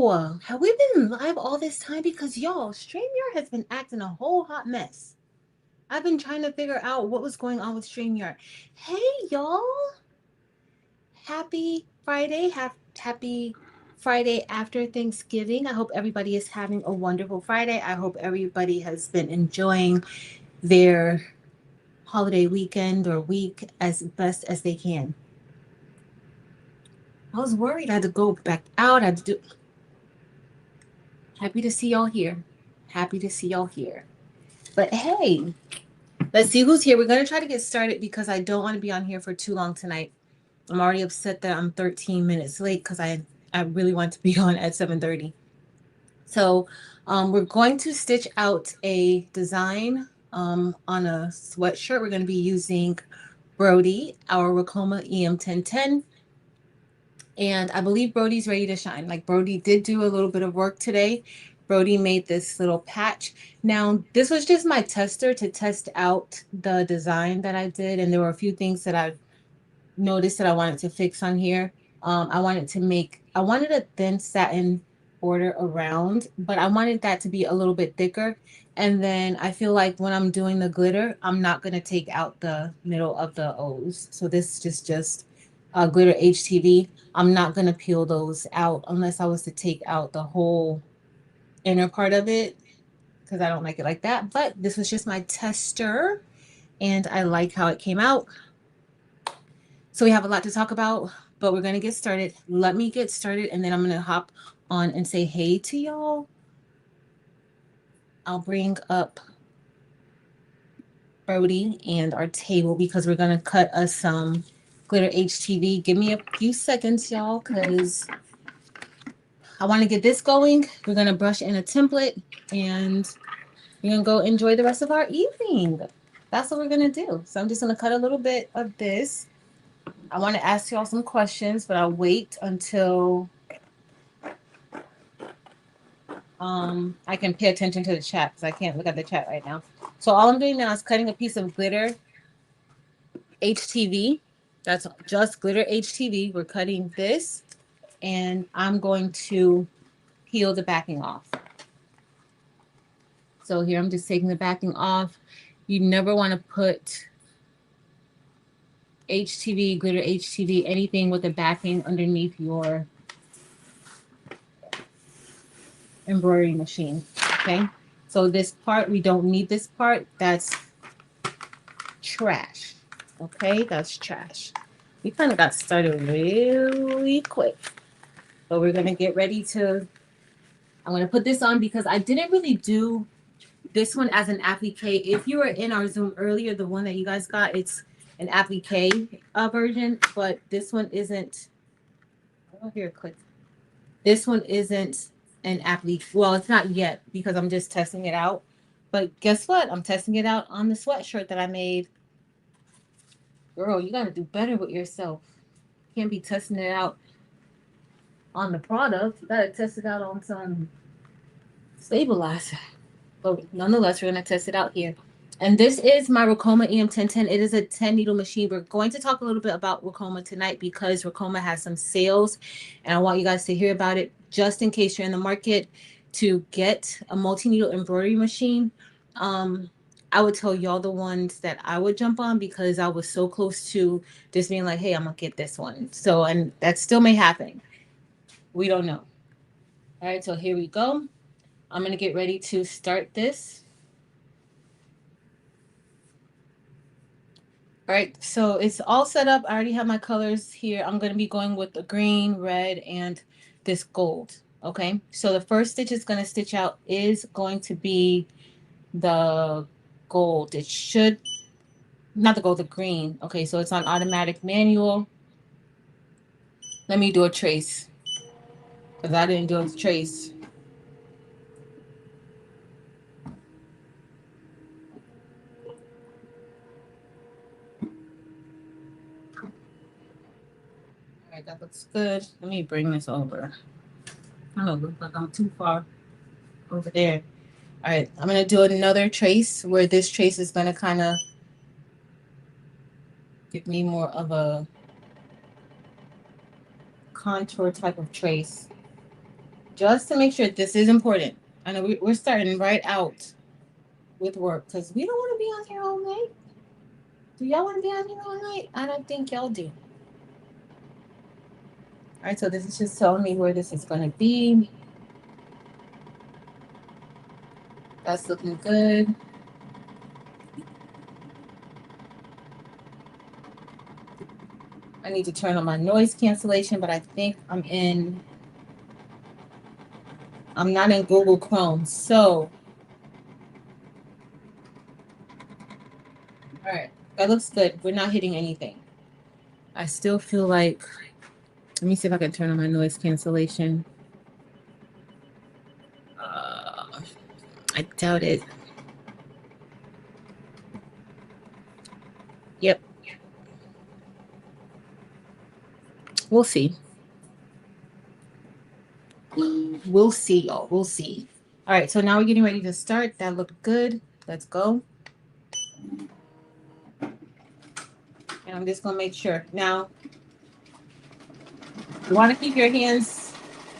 Hello! Have we been live all this time? Because y'all, StreamYard has been acting a whole hot mess. I've been trying to figure out what was going on with StreamYard. Hey y'all! Happy Friday. Happy Friday after Thanksgiving. I hope everybody is having a wonderful Friday. I hope everybody has been enjoying their holiday weekend or week as best as they can. I was worried I had to go back out. I had to do. Happy to see y'all here. Happy to see y'all here. But hey, let's see who's here. We're going to try to get started because I don't want to be on here for too long tonight. I'm already upset that I'm 13 minutes late because I really want to be on at 7:30. So we're going to stitch out a design on a sweatshirt. We're going to be using Brody, our Ricoma EM1010. And I believe Brody's ready to shine. Like Brody did do a little bit of work today. Brody made this little patch. Now, this was just my tester to test out the design that I did. And there were a few things that I noticed that I wanted to fix on here. I wanted a thin satin border around, but I wanted that to be a little bit thicker. And then I feel like when I'm doing the glitter, I'm not going to take out the middle of the O's. So this is just glitter HTV. I'm not going to peel those out unless I was to take out the whole inner part of it because I don't like it like that. But this was just my tester and I like how it came out. So we have a lot to talk about, but we're going to get started. Let me get started and then I'm going to hop on and say hey to y'all. I'll bring up Brody and our table because we're going to cut us some glitter HTV. Give me a few seconds, y'all, because I want to get this going. We're going to brush in a template and we're going to go enjoy the rest of our evening. That's what we're going to do. So I'm just going to cut a little bit of this. I want to ask y'all some questions, but I'll wait until I can pay attention to the chat because I can't look at the chat right now. So all I'm doing now is cutting a piece of glitter HTV. That's just glitter HTV. We're cutting this and I'm going to peel the backing off. So here I'm just taking the backing off. You never want to put HTV, glitter HTV, anything with the backing underneath your embroidery machine. Okay. So this part, we don't need this part. That's trash. Okay, that's trash. We kind of got started really quick. But we're gonna get ready to, I'm gonna put this on because I didn't really do this one as an applique. If you were in our Zoom earlier, the one that you guys got, it's an applique version, but this one isn't. Oh, here, click. This one isn't an applique. Well, it's not yet because I'm just testing it out. But guess what? I'm testing it out on the sweatshirt that I made. Girl, you gotta do better with yourself. You can't be testing it out on the product. You gotta test it out on some stabilizer. But nonetheless, we're gonna test it out here. And this is my Ricoma EM1010. It is a 10 needle machine. We're going to talk a little bit about Ricoma tonight because Ricoma has some sales and I want you guys to hear about it just in case you're in the market to get a multi-needle embroidery machine. I would tell y'all the ones that I would jump on because I was so close to just being like, hey, I'm gonna get this one. So, and that still may happen. We don't know. All right, so here we go. I'm gonna get ready to start this. All right, so it's all set up. I already have my colors here. I'm going to be going with the green, red, and this gold. Okay, so the first stitch is going to stitch out is going to be the gold. It should, not the gold, the green. Okay, so it's on automatic manual. Let me do a trace because I didn't do a trace. All right, that looks good. Let me bring this over. I don't look like I'm too far over there. All right, I'm going to do another trace where this trace is going to kind of give me more of a contour type of trace. just to make sure. This is important. I know we're starting right out with work because we don't want to be on here all night. Do y'all want to be on here all night? I don't think y'all do. All right, so this is just telling me where this is going to be. That's looking good. I need to turn on my noise cancellation, but I think I'm not in Google Chrome. So, all right, that looks good. We're not hitting anything. I still feel like, let me see if I can turn on my noise cancellation. I doubt it. Yep. We'll see. We'll see, y'all. We'll see. All right, so now we're getting ready to start. That looked good. Let's go. And I'm just going to make sure. Now, you want to keep your hands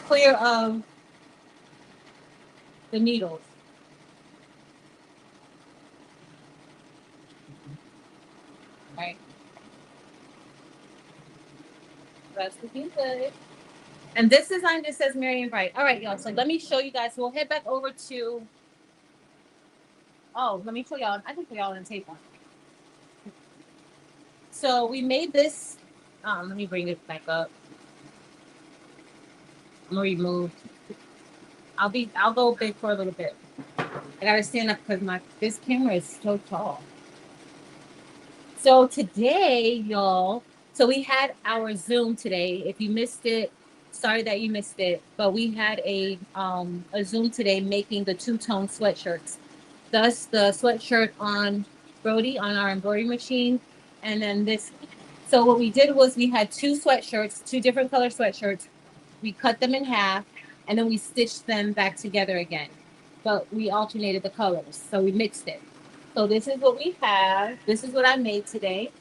clear of the needles. All right. That's looking good. And this design just says Marion Bright. All right, y'all. So let me show you guys. We'll head back over to. Oh, let me show y'all. I can put y'all in tape on. So we made this. Let me bring it back up. I'm gonna remove. I'll go big for a little bit. I gotta stand up because this camera is so tall. So today, y'all. So we had our Zoom today. If you missed it, sorry that you missed it. But we had a Zoom today making the two-tone sweatshirts. Thus the sweatshirt on Brody on our embroidery machine, and then this. So what we did was we had two sweatshirts, two different color sweatshirts. We cut them in half, and then we stitched them back together again. But we alternated the colors, so we mixed it. So this is what we have. This is what I made today.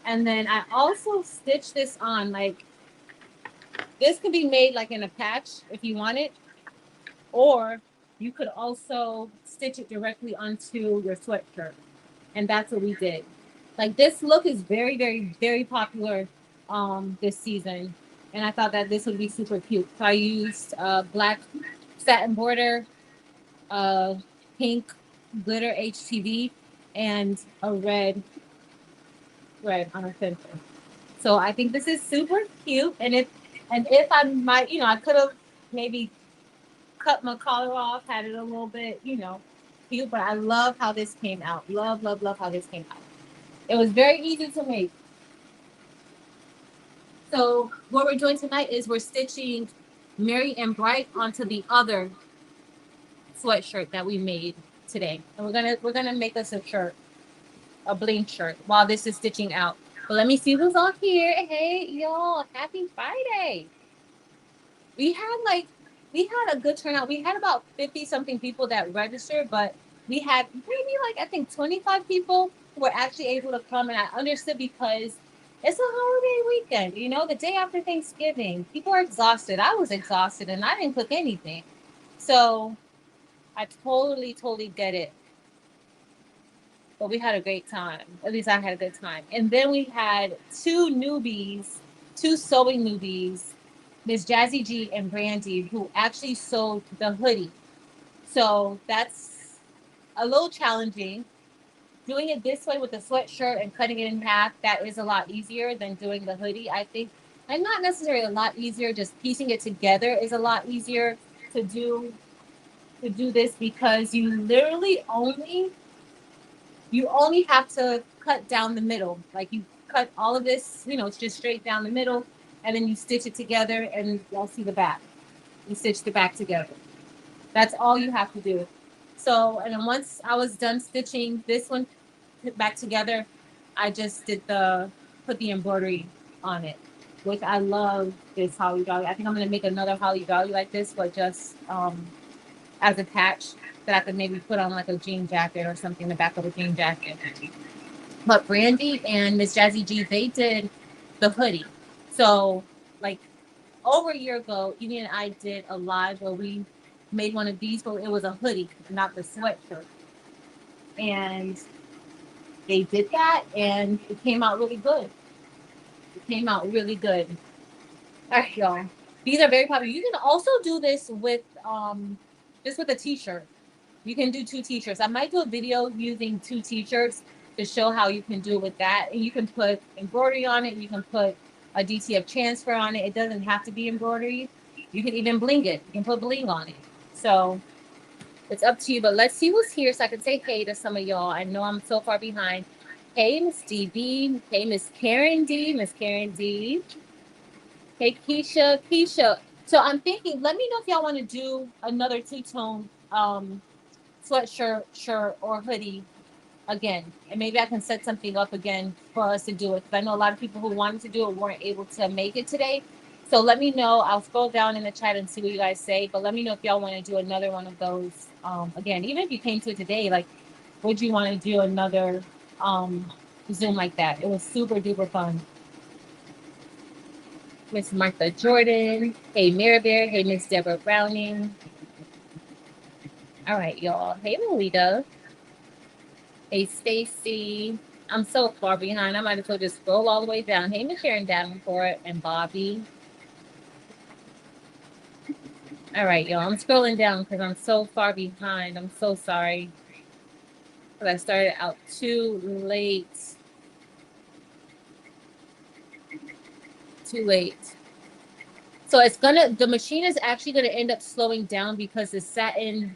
And then I also stitched this on, like, this could be made like in a patch if you want it, or you could also stitch it directly onto your sweatshirt. And that's what we did. Like, this look is very, very, very popular this season. And I thought that this would be super cute. So I used black satin border, pink glitter HTV, and a red on the center. So I think this is super cute. And if I might, I could have maybe cut my collar off, had it a little bit, cute. But I love how this came out. Love, love, love how this came out. It was very easy to make. So what we're doing tonight is we're stitching Merry and Bright onto the other sweatshirt that we made today. And we're gonna make us a shirt, a Bling shirt, while this is stitching out. But let me see who's on here. Hey y'all, happy Friday. We had a good turnout. We had about 50 something people that registered, but we had maybe like I think 25 people who were actually able to come, and I understood because it's a holiday weekend, the day after Thanksgiving. People are exhausted. I was exhausted and I didn't cook anything. So I totally, totally get it. But we had a great time. At least I had a good time. And then we had two sewing newbies, Miss Jazzy G and Brandy, who actually sewed the hoodie. So that's a little challenging. Doing it this way with the sweatshirt and cutting it in half, that is a lot easier than doing the hoodie, I think. And not necessarily a lot easier, just piecing it together is a lot easier to do this because you literally only have to cut down the middle. Like you cut all of this, it's just straight down the middle, and then you stitch it together and y'all see the back. You stitch the back together. That's all you have to do. So, and then once I was done stitching this one back together, I just put the embroidery on it, which I love this holly dolly. I think I'm going to make another holly dolly like this, but just as a patch that I could maybe put on like a jean jacket or something in the back of a jean jacket. But Brandy and Miss Jazzy G, they did the hoodie. So, like, over a year ago, Evie and I did a live where we made one of these, but it was a hoodie, not the sweatshirt. And they did that, and it came out really good. It came out really good. All right, y'all. These are very popular. You can also do this with just with a t-shirt. You can do two t-shirts. I might do a video using two t-shirts to show how you can do it with that. And you can put embroidery on it. You can put a DTF transfer on it. It doesn't have to be embroidery. You can even bling it. You can put bling on it. So it's up to you. But let's see who's here so I can say hey to some of y'all. I know I'm so far behind. Hey, Miss DB. Hey, Miss Karen D. Miss Karen D. Hey, Keisha. Keisha. So I'm thinking, let me know if y'all want to do another two-tone sweatshirt, shirt, or hoodie again. And maybe I can set something up again for us to do it. Because I know a lot of people who wanted to do it weren't able to make it today. So let me know. I'll scroll down in the chat and see what you guys say. But let me know if y'all want to do another one of those. Again, even if you came to it today, like, would you want to do another Zoom like that? It was super duper fun. Miss Martha Jordan. Hey, Mirabelle. Hey, Miss Deborah Browning. All right, y'all. Hey, Melita. Hey, Stacy. I'm so far behind. I might as well just scroll all the way down. Hey, Miss Sharon Davenport and Bobby. All right, y'all. I'm scrolling down because I'm so far behind. I'm so sorry. Because I started out too late. Too late. So it's gonna, the machine is actually gonna end up slowing down because the satin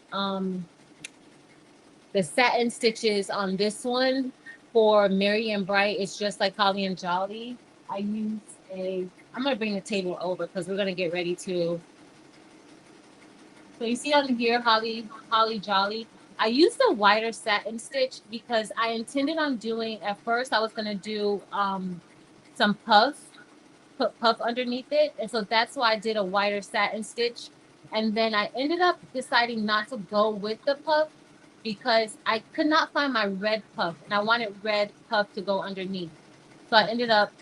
stitches on this one for Merry and Bright is just like Holly and Jolly. I use I'm gonna bring the table over because we're gonna get ready to. So you see on here, Holly Jolly. I used a wider satin stitch because I intended on doing, at first I was gonna do some puff, put puff underneath it. And so that's why I did a wider satin stitch. And then I ended up deciding not to go with the puff because I could not find my red puff and I wanted red puff to go underneath. So I ended up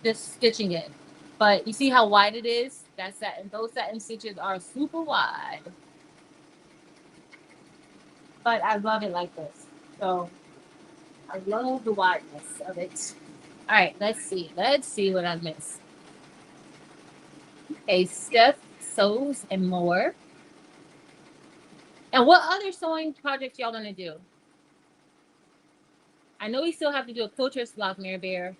just stitching it. But you see how wide it is? That's satin. Those satin stitches are super wide. But I love it like this. So I love the wideness of it. All right, let's see. Let's see what I missed. Okay, Steph Sews and More. And what other sewing projects y'all want to do? I know we still have to do a quilter block, Mary Bear.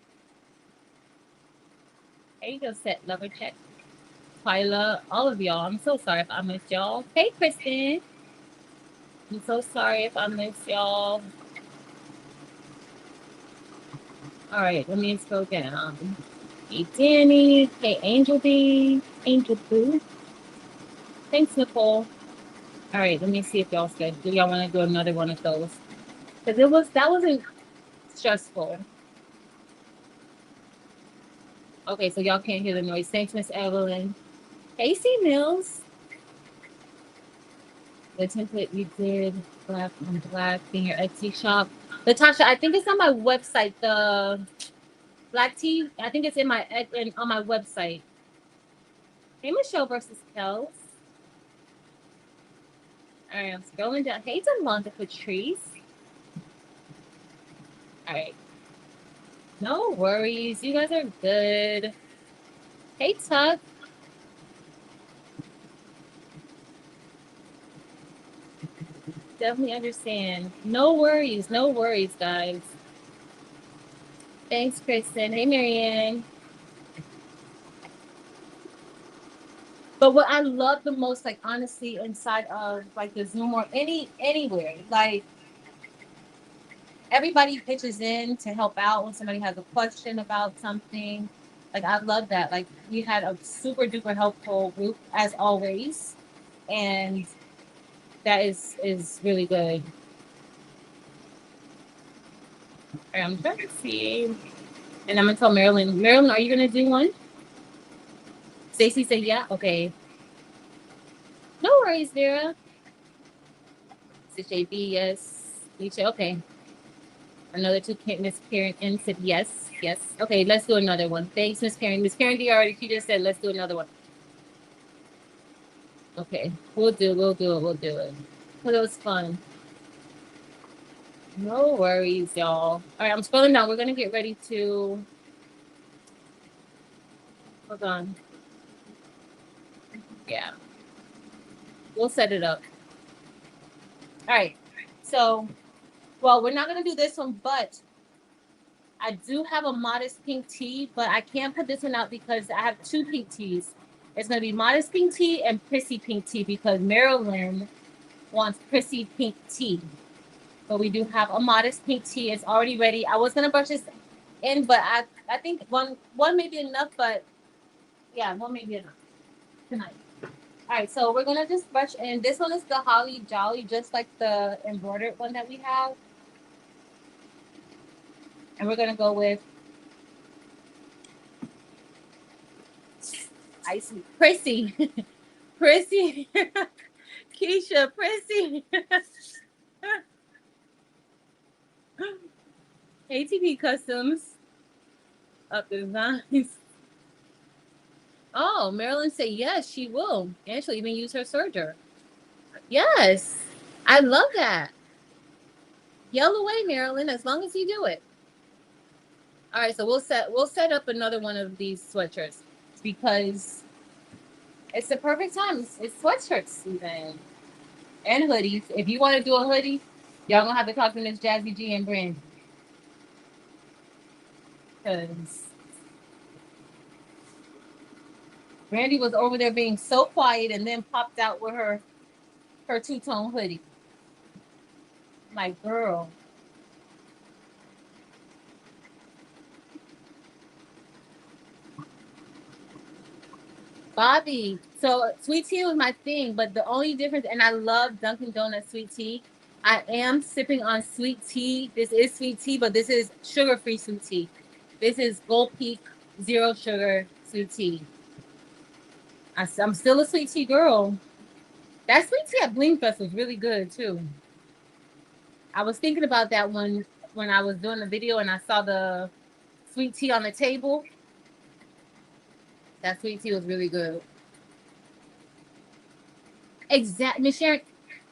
There you go, Set Lover Check. Twyla, all of y'all. I'm so sorry if I missed y'all. Hey, Kristen. I'm so sorry if I missed y'all. All right, let me scroll down. Hey, Danny. Hey, Angel B. Angel Boo. Thanks, Nicole. All right, let me see if y'all's good. Do y'all want to do another one of those? Because that wasn't stressful. Okay, so y'all can't hear the noise. Thanks, Miss Evelyn. Hey, C Mills. The template you did, black on black, in your Etsy shop. Natasha, I think it's on my website. The black tea, I think it's on my website. Hey, Michelle versus Kels. All right, I'm scrolling down. Hey, Demonda Patrice. All right. No worries. You guys are good. Hey, Tuck. Definitely understand. No worries. No worries, guys. Thanks, Kristen. Hey, Marianne. But what I love the most, like, honestly, inside of like the Zoom or anywhere, like, everybody pitches in to help out when somebody has a question about something. Like, I love that. Like, we had a super duper helpful group as always, and that is really good. All right, I'm trying to see, and I'm gonna tell Marilyn. Marilyn, are you gonna do one? Stacy said, "Yeah, okay." No worries, Vera. JB, yes. You say, okay. Another two, Miss Karen M said yes, yes. Okay, let's do another one. Thanks, Miss Karen. Miss Karen D already, she just said let's do another one. Okay, we'll do it. Well, it was fun. No worries, y'all. All right, I'm scrolling down. We're gonna get ready to. Hold on. Yeah, we'll set it up. All right. So, well, we're not gonna do this one, but I do have a modest pink tea, but I can't put this one out because I have two pink teas. It's gonna be modest pink tea and prissy pink tea because Marilyn wants prissy pink tea. But we do have a modest pink tea. It's already ready. I was gonna brush this in, but I think one may be enough, but yeah, one may be enough tonight. All right, so we're gonna just brush in. This one is the Holly Jolly, just like the embroidered one that we have. And we're gonna go with icy Prissy. Prissy. Keisha, Prissy. ATP Customs up designs. Oh, Marilyn said yes, she will. And she'll even use her serger. Yes. I love that. Yell away, Marilyn, as long as you do it. All right, so we'll set up another one of these sweatshirts because it's the perfect time. It's sweatshirt season and hoodies. If you want to do a hoodie, y'all gonna have to talk to Miss Jazzy G and Brandy because Brandy was over there being so quiet and then popped out with her two-tone hoodie. My girl. Bobby. So sweet tea was my thing, but the only difference, and I love Dunkin' Donuts sweet tea. I am sipping on sweet tea. This is sweet tea, but this is sugar-free sweet tea. This is Gold Peak zero sugar sweet tea. I'm still a sweet tea girl. That sweet tea at Bling Fest was really good too. I was thinking about that one when I was doing the video and I saw the sweet tea on the table. That sweet tea was really good. Exactly, Miss Sharon.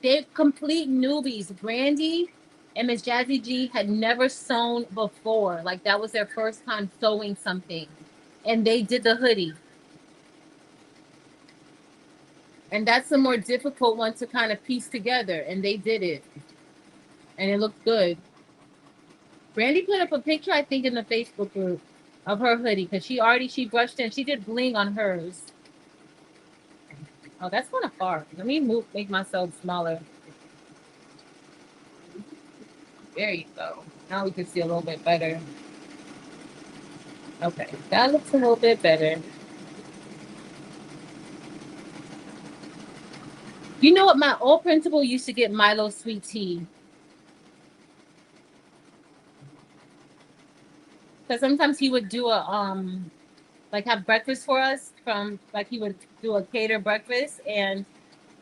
They're complete newbies. Brandy and Miss Jazzy G had never sewn before. Like that was their first time sewing something, and they did the hoodie. And that's the more difficult one to kind of piece together, and they did it, and it looked good. Brandy put up a picture, I think, in the Facebook group of her hoodie because she brushed in. She did bling on hers. Oh, that's kind of far. Let me make myself smaller. There you go. Now we can see a little bit better. Okay, that looks a little bit better. You know what? My old principal used to get Milo sweet tea. Because sometimes he would do a like have breakfast for us from like he would do a cater breakfast and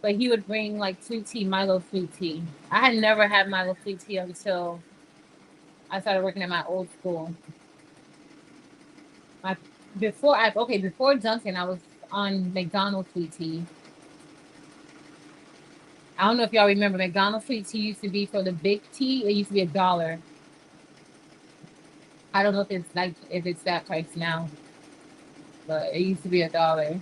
but he would bring like sweet tea, Milo sweet tea. I had never had Milo sweet tea until I started working at my old school. My before Dunkin', I was on McDonald's sweet tea. I don't know if y'all remember McDonald's sweet tea used to be for the big tea. It used to be $1. I don't know if it's that price now, but it used to be $1.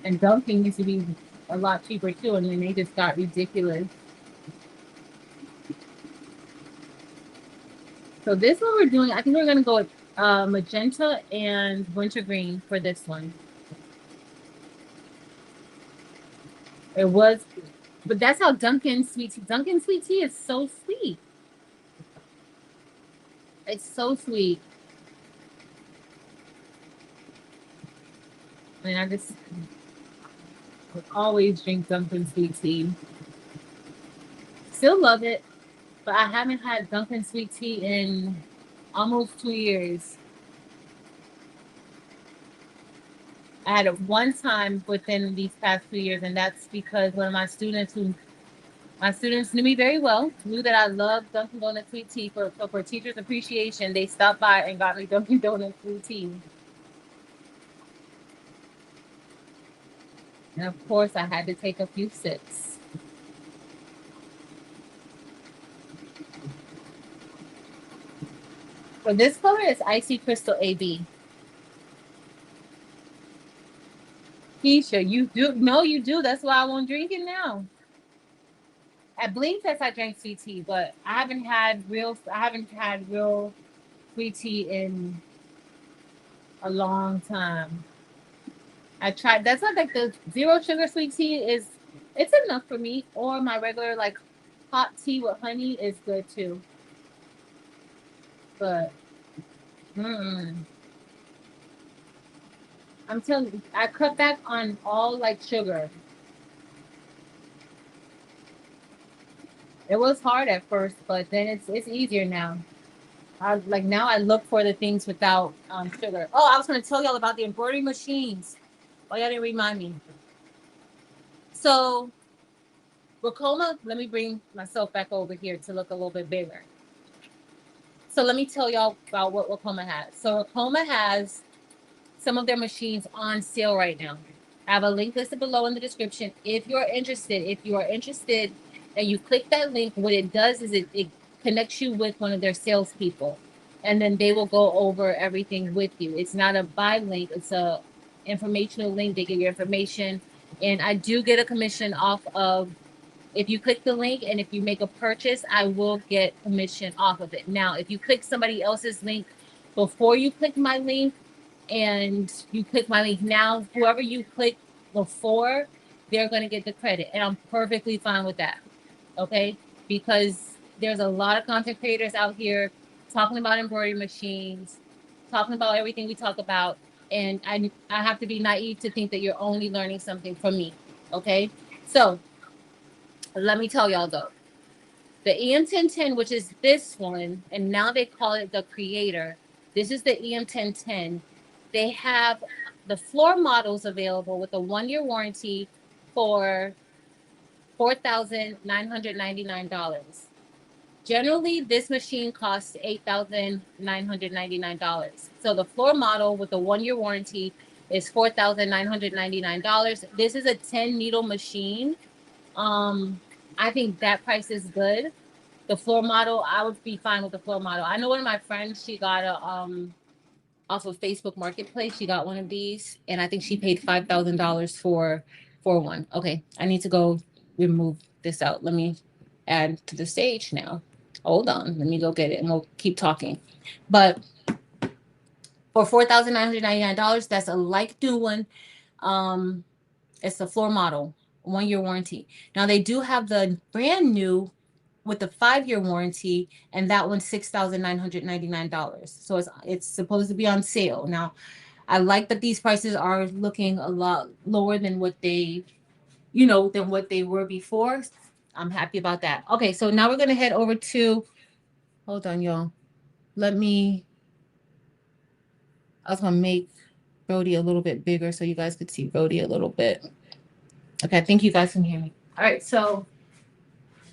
And Dunkin' used to be a lot cheaper too, and then they just got ridiculous. So this one we're doing, I think we're gonna go with magenta and wintergreen for this one. It was, but that's how Dunkin' sweet tea. Dunkin' sweet tea is so sweet. It's so sweet. And I just always drink Dunkin' sweet tea. Still love it, but I haven't had Dunkin' sweet tea in almost 2 years. I had it one time within these past 2 years, and that's because one of my students who My students knew me very well, knew that I loved Dunkin' Donuts sweet tea. For Teachers Appreciation, they stopped by and got me Dunkin' Donuts sweet tea. And of course, I had to take a few sips. For this color, it's Icy Crystal AB. Keisha, you do? No, you do. That's why I won't drink it now. At Bling Fest, I drank sweet tea, but I haven't had real sweet tea in a long time. I tried. That's not like the zero sugar sweet tea is. It's enough for me. Or my regular like hot tea with honey is good too. But I'm telling you, I cut back on all like sugar. It was hard at first, but then it's easier now. Now I look for the things without sugar. Oh, I was going to tell y'all about the embroidery machines. Oh, y'all didn't remind me. So Ricoma, let me bring myself back over here to look a little bit bigger. So let me tell y'all about what Ricoma has. So Ricoma has some of their machines on sale right now. I have a link listed below in the description. If you are interested and you click that link, what it does is it connects you with one of their salespeople. And then they will go over everything with you. It's not a buy link, it's a informational link. They give you information. And I do get a commission off of if you click the link, and if you make a purchase, I will get commission off of it. Now, if you click somebody else's link before you click my link, and you click my link now, whoever you click before, they're going to get the credit. And I'm perfectly fine with that. Okay. Because there's a lot of content creators out here talking about embroidery machines, talking about everything we talk about. And I have to be naive to think that you're only learning something from me. Okay. So let me tell y'all though, the EM1010, which is this one, and now they call it the Creator. This is the EM1010. They have the floor models available with a 1-year warranty for $4,999. Generally, this machine costs $8,999. So the floor model with a 1-year warranty is $4,999. This is a 10 needle machine. I think that price is good. The floor model, I would be fine with the floor model. I know one of my friends, she got a off of Facebook Marketplace, she got one of these, and I think she paid $5,000 for one. Okay, I need to go remove this out. Let me add to the stage now. Hold on, let me go get it, and we'll keep talking. But for $4,999, that's a like new one. It's the floor model, 1-year warranty. Now they do have the brand new with the 5-year warranty, and that one's $6,999. So it's supposed to be on sale. Now, I like that these prices are looking a lot lower than what they, than what they were before. I'm happy about that. Okay, so now we're gonna head over to. Hold on, y'all. Let me. I was gonna make Brody a little bit bigger so you guys could see Brody a little bit. Okay, I think you guys can hear me. All right, so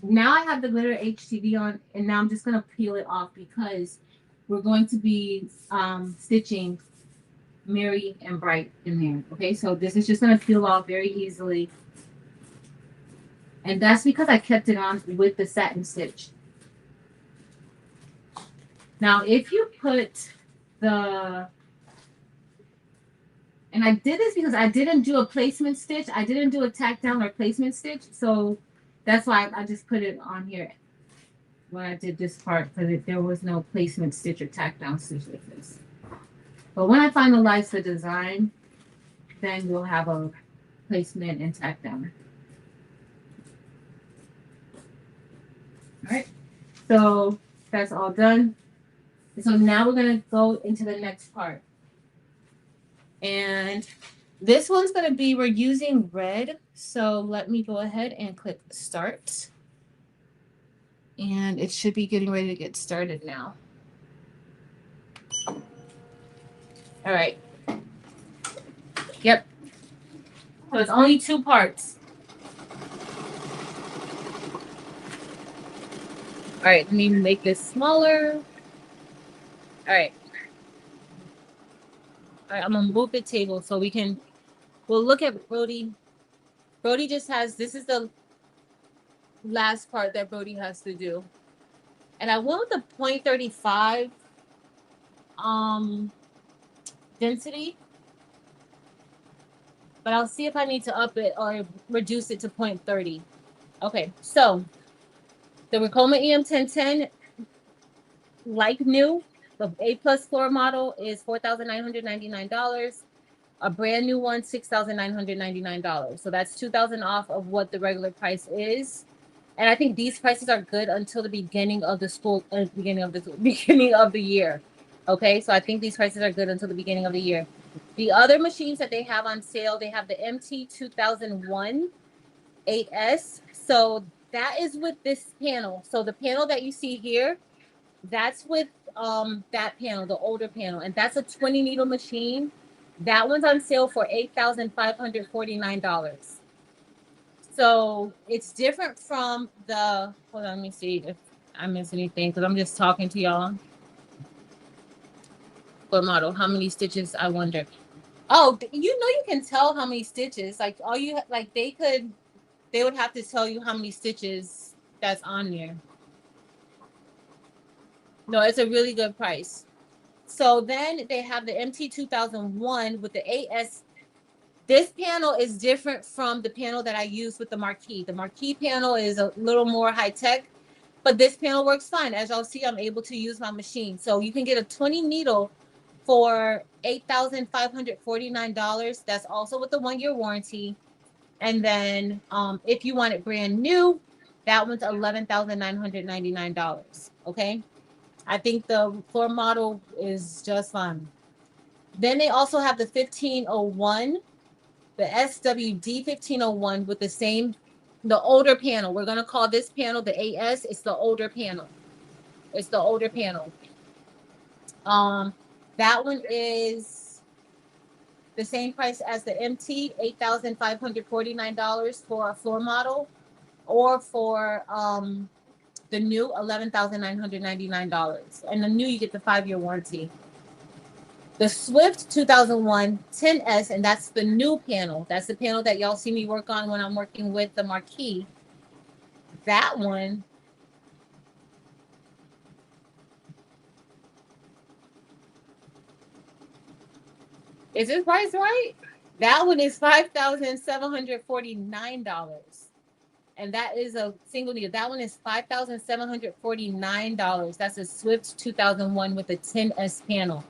now I have the glitter HTV on, and now I'm just going to peel it off because we're going to be stitching Merry and Bright in there. Okay, so this is just going to peel off very easily. And that's because I kept it on with the satin stitch. Now, if you put the... And I did this because I didn't do a placement stitch. I didn't do a tack down or placement stitch. So that's why I just put it on here when I did this part, because there was no placement stitch or tack down stitch with this. But when I finalize the design, then we'll have a placement and tack down. All right. So that's all done. So now we're going to go into the next part. And this one's going to be, we're using red. So let me go ahead and click start. And it should be getting ready to get started now. All right. Yep. So it's only 2 parts. right, let me make this smaller. All right. All right, I'm gonna move the table so we'll look at Brody. Brody just has, this is the last part that Brody has to do. And I went with the 0.35 density, but I'll see if I need to up it or reduce it to 0.30. Okay, so the Ricoma EM1010, like new, the A plus floor model is $4,999. A brand new one, $6,999. So that's $2,000 off of what the regular price is. And I think these prices are good until the beginning of the school, beginning of the year. Okay, so I think these prices are good until the beginning of the year. The other machines that they have on sale, they have the MT 2001 8S. So that is with this panel. So the panel that you see here, that's with that panel, the older panel, and that's a 20 needle machine. That one's on sale for $8,549. So it's different from the, hold on, let me see if I miss anything because I'm just talking to y'all. For model, how many stitches, I wonder. Oh, you know, you can tell how many stitches. Like all you like, they would have to tell you how many stitches that's on there. No, it's a really good price. So then they have the MT 2001 with the AS. This panel is different from the panel that I use with the Marquee. The Marquee panel is a little more high tech, but this panel works fine. As y'all see, I'm able to use my machine. So you can get a 20 needle for $8,549. That's also with the 1-year warranty. And then if you want it brand new, that one's $11,999. Okay. I think the floor model is just fine. Then they also have the 1501, the SWD 1501 with the older panel. We're going to call this panel the AS. It's the older panel. It's the older panel. That one is the same price as the MT, $8,549 for a floor model, or for the new $11,999. And the new, you get the 5-year warranty. The Swift 2001 10S, and that's the new panel. That's the panel that y'all see me work on when I'm working with the Marquee. That one, is this price right? That one is $5,749. And that is a single needle. That one is $5,749. That's a Swift 2001 with a 10S panel.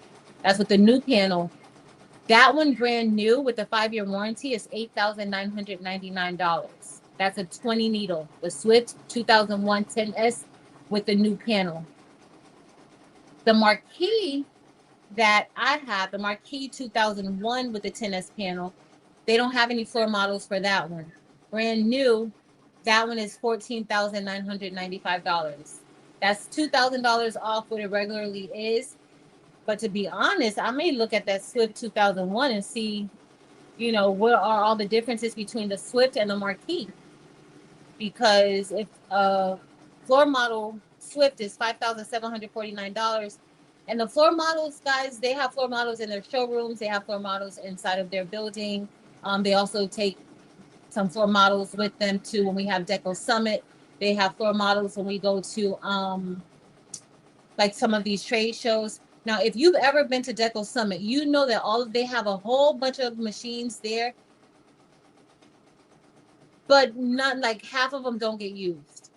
That's with the new panel. That one brand new with the 5-year warranty is $8,999. That's a 20 needle. The Swift 2001 10S with the new panel. The Marquee that I have, the Marquee 2001 with the 10S panel, they don't have any floor models for that one. Brand new, that one is $14,995. That's $2,000 off what it regularly is. But to be honest, I may look at that Swift 2001 and see, what are all the differences between the Swift and the Marquee. Because if a floor model Swift is $5,749, and the floor models, guys, they have floor models in their showrooms. They have floor models inside of their building. They also take some floor models with them too when we have Deco Summit. They have floor models when we go to like some of these trade shows. Now, if you've ever been to Deco Summit, you know that they have a whole bunch of machines there, but not like half of them don't get used.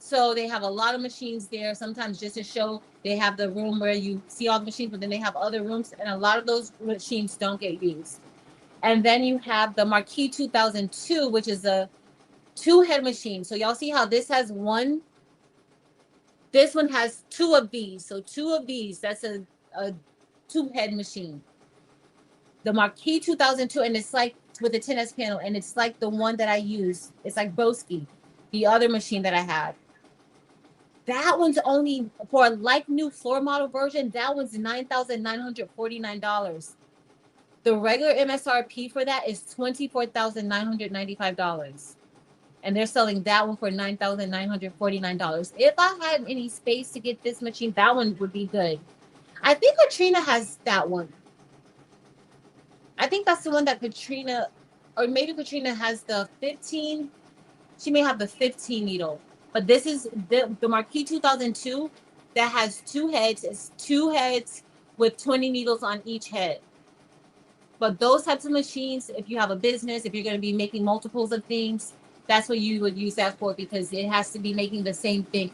So they have a lot of machines there. Sometimes just to show, they have the room where you see all the machines, but then they have other rooms, and a lot of those machines don't get used. And then you have the Marquee 2002, which is a 2-head machine. So y'all see how this has one. This one has 2 of these. So 2 of these, that's a 2-head machine. The Marquee 2002, and it's like with the 10S panel, and it's like the one that I use. It's like Broski, the other machine that I had. That one's only, for a like new floor model version, that one's $9,949. The regular MSRP for that is $24,995. And they're selling that one for $9,949. If I had any space to get this machine, that one would be good. I think Katrina has that one. I think that's the one that Katrina, or maybe Katrina has the 15. She may have the 15 needle. But this is the Marquis 2002 that has two heads. It's two heads with 20 needles on each head. But those types of machines, if you have a business, if you're going to be making multiples of things, that's what you would use that for, because it has to be making the same thing.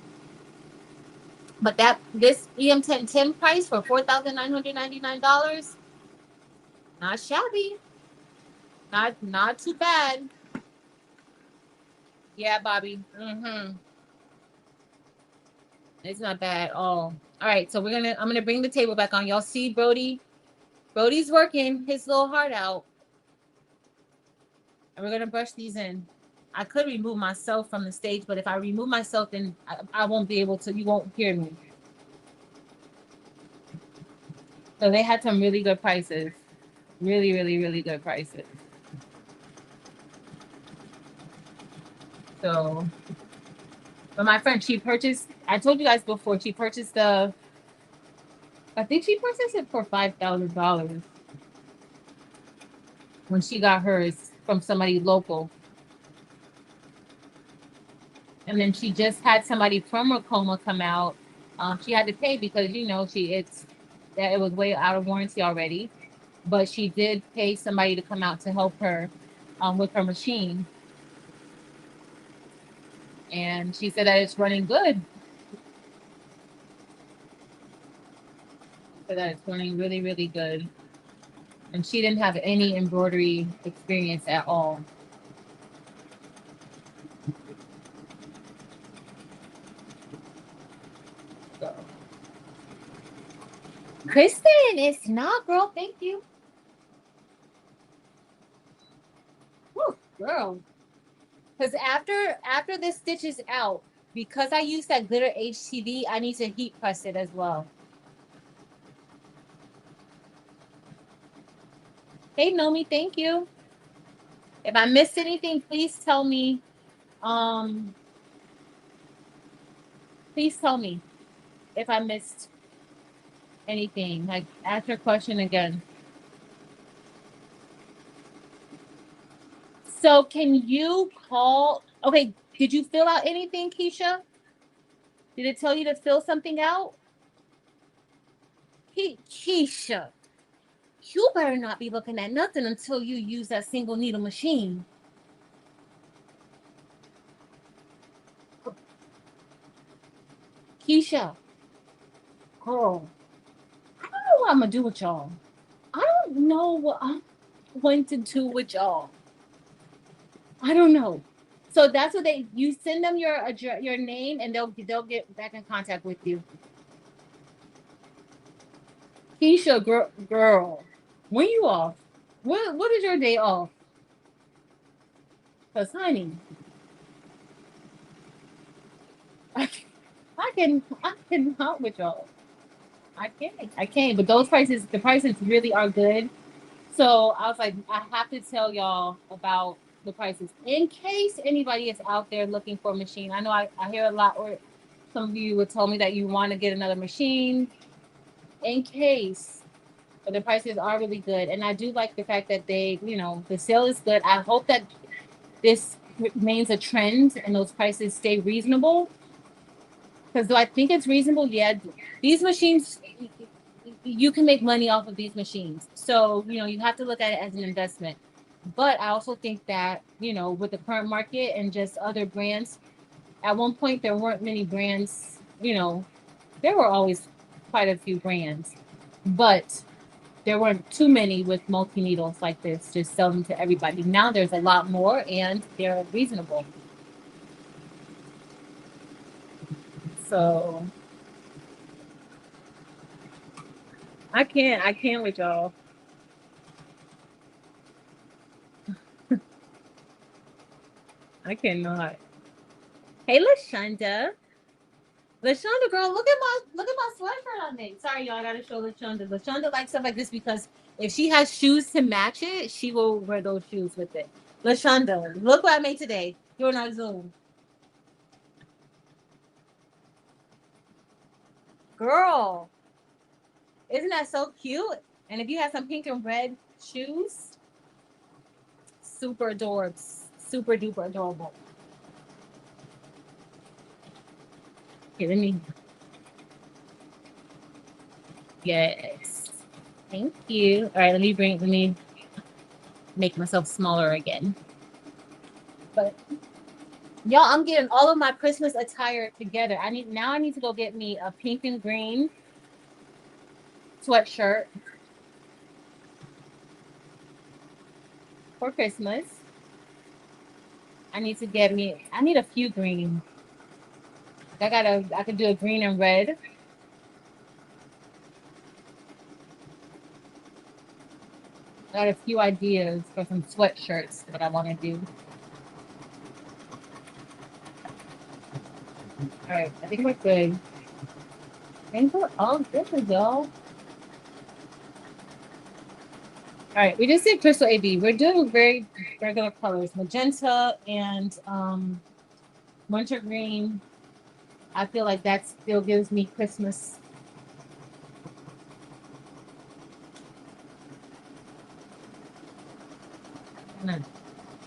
But this EM1010 price for $4,999, not shabby, not too bad. Yeah, Bobby. It's not bad at all. All right, so I'm gonna bring the table back on. Y'all see Brody? Brody's working his little heart out, and we're gonna brush these in. I could remove myself from the stage, but if I remove myself, then I won't be able to. You won't hear me. So they had some really good prices, really, really, really good prices. So, but my friend, she purchased. I told you guys before. She purchased I think she purchased it for $5,000 when she got hers from somebody local. And then she just had somebody from Ricoma come out. She had to pay because it was way out of warranty already. But she did pay somebody to come out to help her with her machine. And she said that it's running good. So that it's running really, really good. And she didn't have any embroidery experience at all. So. Kristen, it's not, girl. Thank you. Woo, girl. Because after this stitch is out, because I use that glitter HTV, I need to heat press it as well. Hey, Nomi, thank you. If I missed anything, please tell me. Please tell me if I missed anything. Like, ask your question again. So can you call? Okay, did you fill out anything, Keisha? Did it tell you to fill something out? Keisha, you better not be looking at nothing until you use that single needle machine. Keisha, girl, I don't know what I'm gonna do with y'all. I don't know what I'm going to do with y'all. I don't know. So that's what you send them your name, and they'll get back in contact with you. Keisha, girl, when you off? What is your day off? Cause honey, I can help with y'all. I can't. But the prices really are good. So I was like, I have to tell y'all about the prices in case anybody is out there looking for a machine. I know I hear a lot, or some of you would tell me that you want to get another machine in case. But the prices are really good. And I do like the fact that the sale is good. I hope that this remains a trend and those prices stay reasonable. Because do I think it's reasonable? Yeah. These machines, you can make money off of these machines. So, you have to look at it as an investment. But I also think that, with the current market and just other brands, at one point there weren't many brands, there were always quite a few brands. But there weren't too many with multi-needles like this, just selling to everybody. Now there's a lot more and they're reasonable. So I can't with y'all. I cannot. Hey, LaShonda. LaShonda, girl, look at my sweatshirt on me. Sorry, y'all, I gotta show LaShonda. LaShonda likes stuff like this because if she has shoes to match it, she will wear those shoes with it. LaShonda, look what I made today. You're not Zoom. Girl, isn't that so cute? And if you have some pink and red shoes, super adorbs. Super duper adorable. Here, let me. Yes. Thank you. All right, let me make myself smaller again. But y'all, I'm getting all of my Christmas attire together. I need to go get me a pink and green sweatshirt for Christmas. I need a few green. I could do a green and red. I got a few ideas for some sweatshirts that I want to do. All right, I think we're good. I think we're all good, y'all. All right, we just did crystal AB. We're doing very regular colors, magenta and wintergreen. I feel like that still gives me Christmas.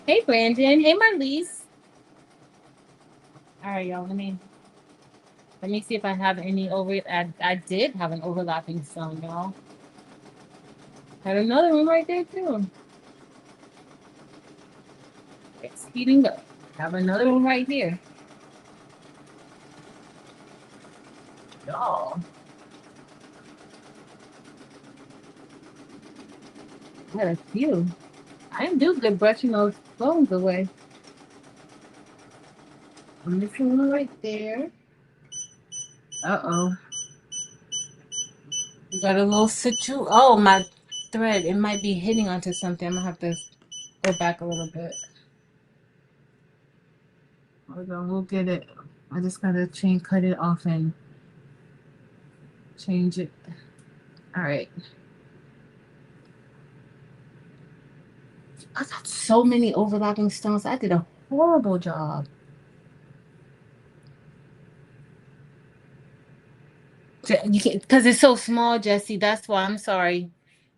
Hey, Brandon. Hey, Marlise. All right, y'all. Let me see if I have any over. I did have an overlapping stone, y'all. Had another one right there too. It's heating up. Have another one right here. Y'all. I had a few. I didn't do good brushing those stones away. I'm missing one right there. Uh-oh. We got a little situ. Oh, my thread. It might be hitting onto something. I'm gonna have to go back a little bit. Hold on, we'll get it. I just gotta cut it off and change it. All right. I got so many overlapping stones. I did a horrible job. You can't, because it's so small, Jesse. That's why I'm sorry.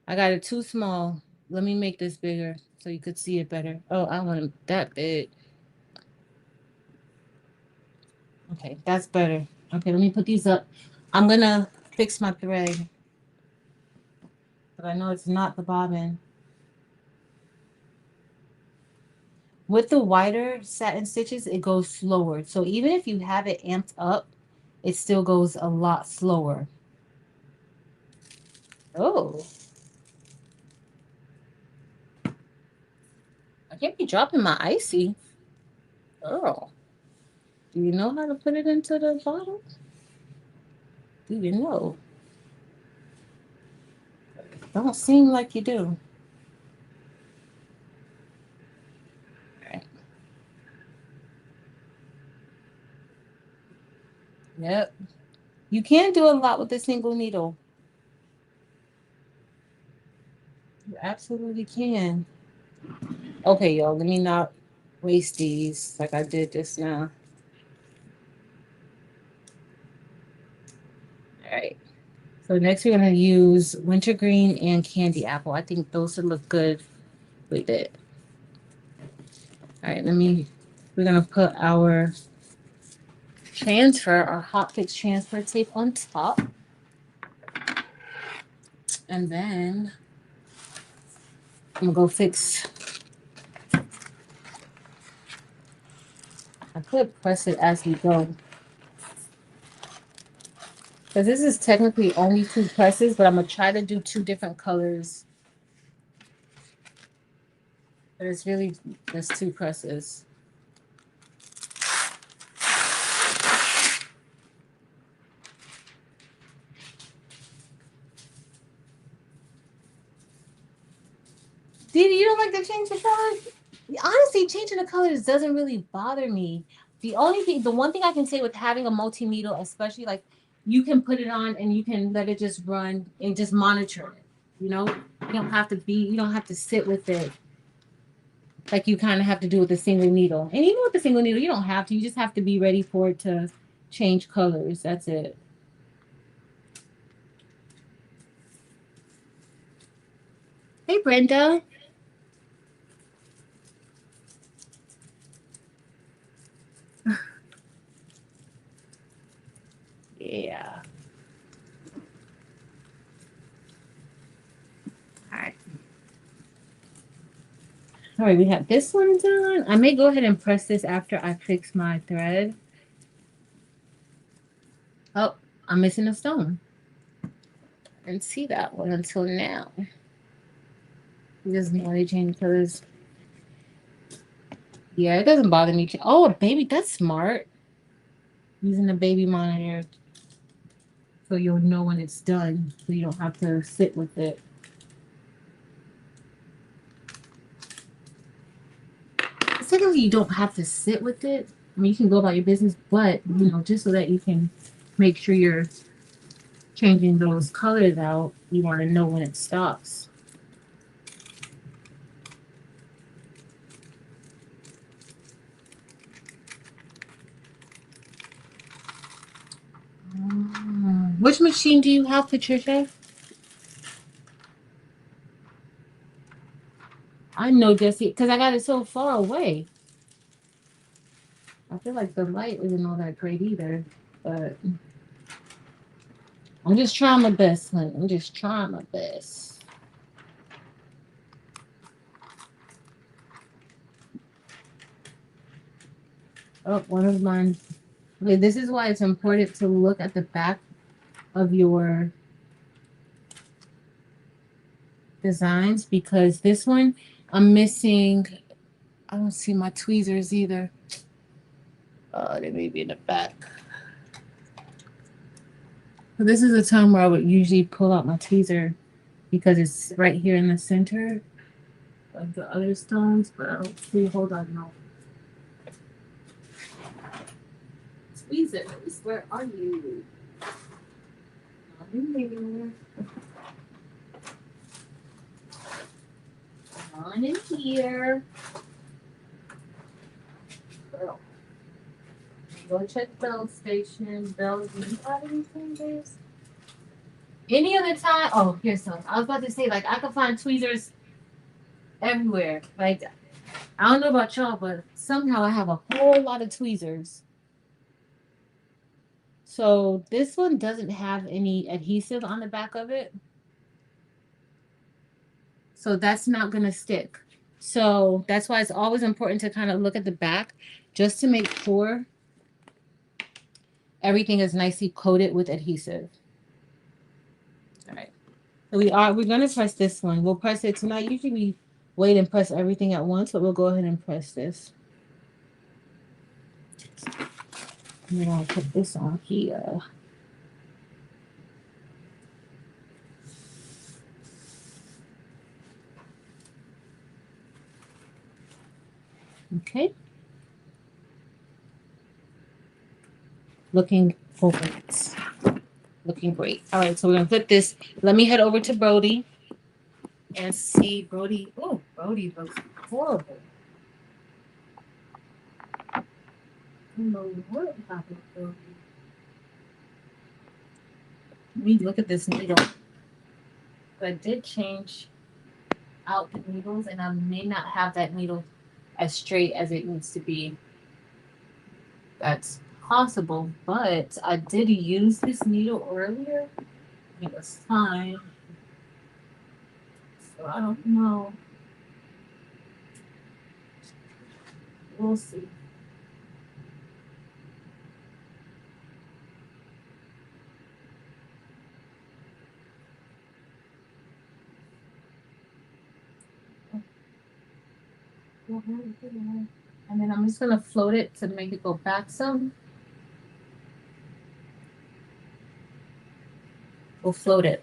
I got it too small. Let me make this bigger so you could see it better. Oh, I want it that big. Okay, that's better. Okay, let me put these up. I'm gonna fix my thread, but I know it's not the bobbin. With the wider satin stitches, it goes slower. So even if you have it amped up, it still goes a lot slower. Oh. I can't be dropping my icy. Girl. Do you know how to put it into the bottle? Do you know? Don't seem like you do. Right. Yep. You can do a lot with a single needle. You absolutely can. Okay, y'all, let me not waste these like I did just now. All right. So next we're gonna use wintergreen and candy apple. I think those would look good with it. All right, we're gonna put our hot fix transfer tape on top. And then I'm gonna go fix. I could press it as we go. Because this is technically only 2 presses, but I'm gonna try to do 2 different colors. But it's really just 2 presses. Didi, you don't like to change the colors? Honestly, changing the colors doesn't really bother me. The one thing I can say with having a multi-needle, especially like you can put it on and you can let it just run and just monitor it. You know, you don't have to sit with it like you kind of have to do with a single needle. And even with the single needle, you don't have to. You just have to be ready for it to change colors. That's it. Hey, Brenda. Yeah. All right. All right, we have this one done. I may go ahead and press this after I fix my thread. Oh, I'm missing a stone. I didn't see that one until now. It doesn't want to change colors. Yeah, it doesn't bother me. Oh, baby, that's smart. Using a baby monitor so you'll know when it's done, so you don't have to sit with it. Technically, you don't have to sit with it. I mean, you can go about your business, but you know, just so that you can make sure you're changing those colors out, you want to know when it stops. Which machine do you have, Patricia? I know, Jesse, because I got it so far away. I feel like the light isn't all that great either, but I'm just trying my best, honey. I'm just trying my best. Oh, one of mine. Okay, this is why it's important to look at the back of your designs, because this one I'm missing. I don't see my tweezers either. They may be in the back. So this is a time where I would usually pull out my tweezer because it's right here in the center of the other stones, but I don't see. Hold on, no. Tweezers, where are you? Not in here. Not in here. Girl. Go check Bell Station. Bell, do you have anything, guys? Any other time? Oh, here's some. I was about to say, like, I could find tweezers everywhere. Like, I don't know about y'all, but somehow I have a whole lot of tweezers. So this one doesn't have any adhesive on the back of it. So that's not going to stick. So that's why it's always important to kind of look at the back just to make sure everything is nicely coated with adhesive. All right. So we're going to press this one. We'll press it tonight. Usually we wait and press everything at once, but we'll go ahead and press this. And then I'll put this on here. Okay. Looking great. Looking great. All right, so we're gonna put this. Let me head over to Brody and see Brody. Oh, Brody looks horrible. I don't know what happened to Brody. Let me look at this needle. So I did change out the needles, and I may not have that needle as straight as it needs to be. That's possible, but I did use this needle earlier. It was fine. So I don't know. We'll see. And then I'm just gonna float it to make it go back some. We'll float it.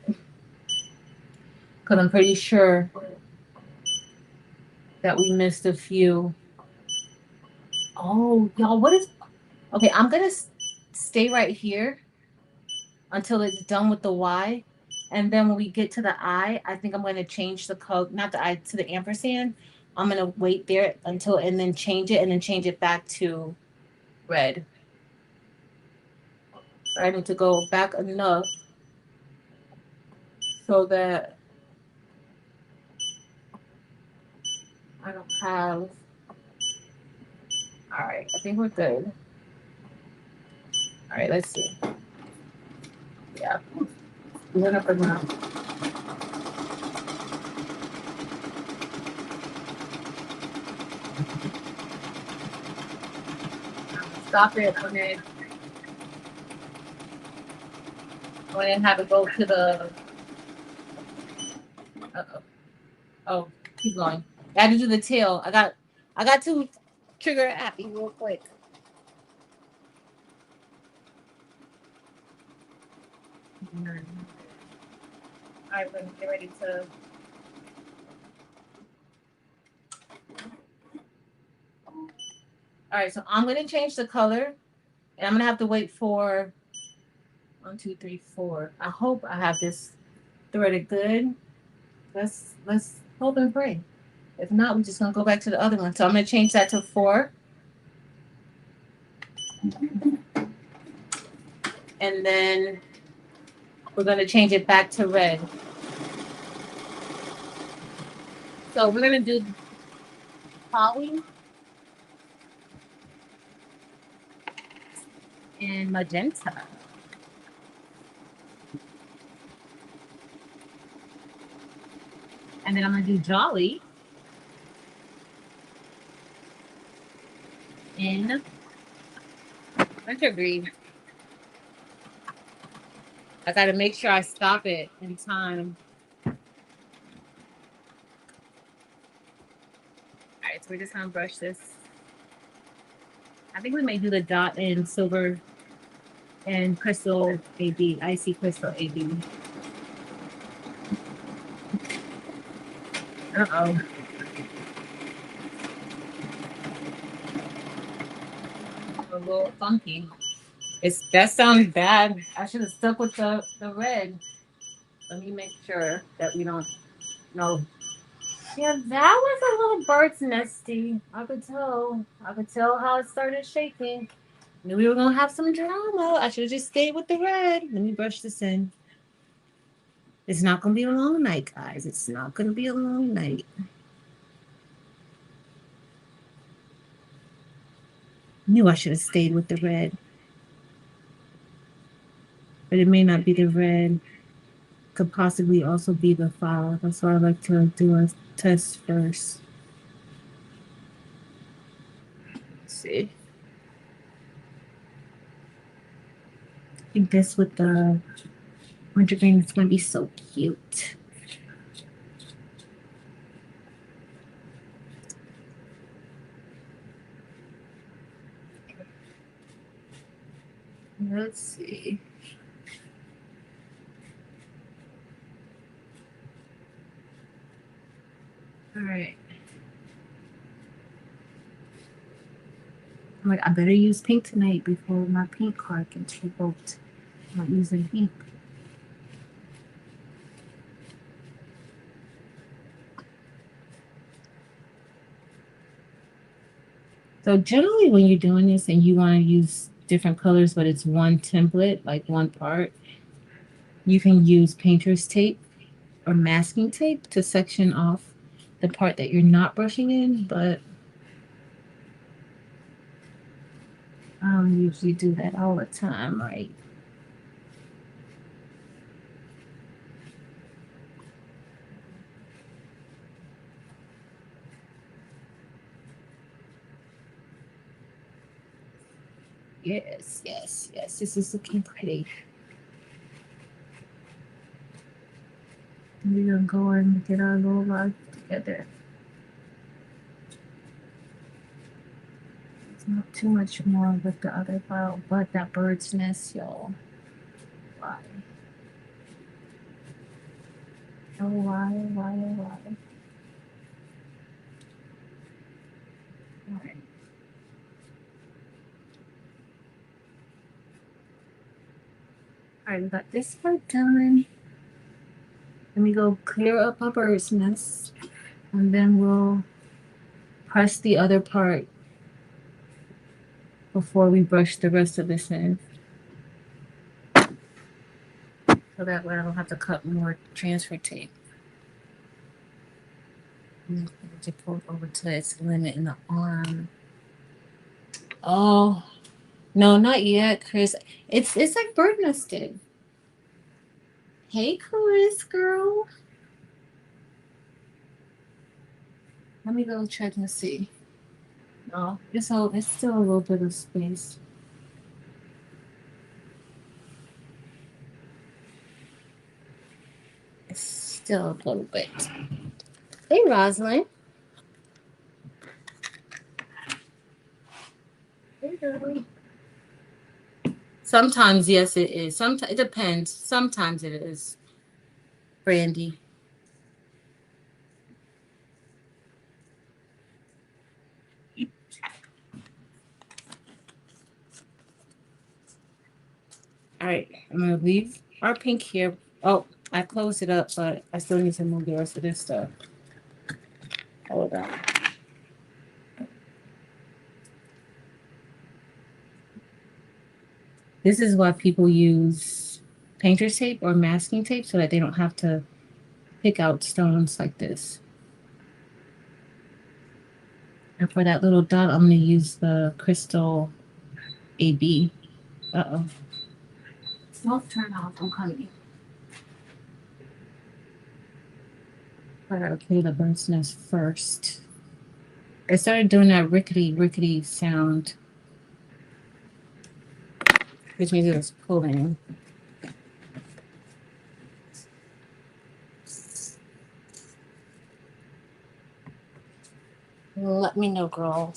Because I'm pretty sure that we missed a few. Oh, y'all, what is... Okay, I'm gonna stay right here until it's done with the Y. And then when we get to the I think I'm gonna change the code, not the I, to the ampersand. I'm gonna wait there until and then change it back to red. I need to go back enough so that I don't have. All right, I think we're good. All right, let's see. Yeah, we're gonna put now. Stop it when it have to go to the. Uh-oh. Oh, keep going. I had to do the tail. I got to trigger happy real quick. All right, we're gonna get ready to. All right, so I'm gonna change the color, and I'm gonna have to wait for 1, 2, 3, 4. I hope I have this threaded good. Let's hope and pray. If not, we're just gonna go back to the other one. So I'm gonna change that to 4, and then we're gonna change it back to red. So we're gonna do poly and magenta. And then I'm gonna do jolly in wintergreen. I gotta make sure I stop it in time. All right, so we're just gonna brush this. I think we may do the dot in silver and crystal AB, icy crystal AB. Uh-oh. A little funky. That sounds bad. I should have stuck with the red. Let me make sure that we don't know. Yeah, that was a little bird's nesty. I could tell. I could tell how it started shaking. Knew we were gonna have some drama. I should have just stayed with the red. Let me brush this in. It's not gonna be a long night, guys. It's not gonna be a long night. Knew I should have stayed with the red. But it may not be the red. Could possibly also be the flower. That's why I like to do a test first. Let's see. I think this with the wintergreen is gonna be so cute. Let's see. All right. I'm like, I better use pink tonight before my pink card gets revoked. I'm not using pink. So generally when you're doing this and you want to use different colors, but it's one template, like one part, you can use painter's tape or masking tape to section off the part that you're not brushing in, but I don't usually do that all the time, right? Yes, yes, yes. This is looking pretty. We're gonna go and get our little rug together. It's not too much more with the other file, but that bird's nest, y'all. Why? Oh, why? All right. All right, we got this part done. Let me go clear up our bird's nest, and then we'll press the other part before we brush the rest of this in. So that way I don't have to cut more transfer tape. To pull it over to its limit in the arm. Oh, no, not yet, Chris. It's like bird nested. Hey, Chris, girl. Let me go check and see. No, it's still a little bit of space. It's still a little bit. Hey, Rosalind. Hey, girl. Sometimes, yes, it is. Sometimes it depends. Sometimes it is. Brandy. All right, I'm gonna leave our pink here. Oh, I closed it up, but I still need to move the rest of this stuff. Hold on. This is why people use painter's tape or masking tape so that they don't have to pick out stones like this. And for that little dot, I'm going to use the crystal AB. Uh-oh. Don't turn off. I'm coming. I gotta clear the bird's nest first. I started doing that rickety sound, which means it was pulling. Let me know, girl.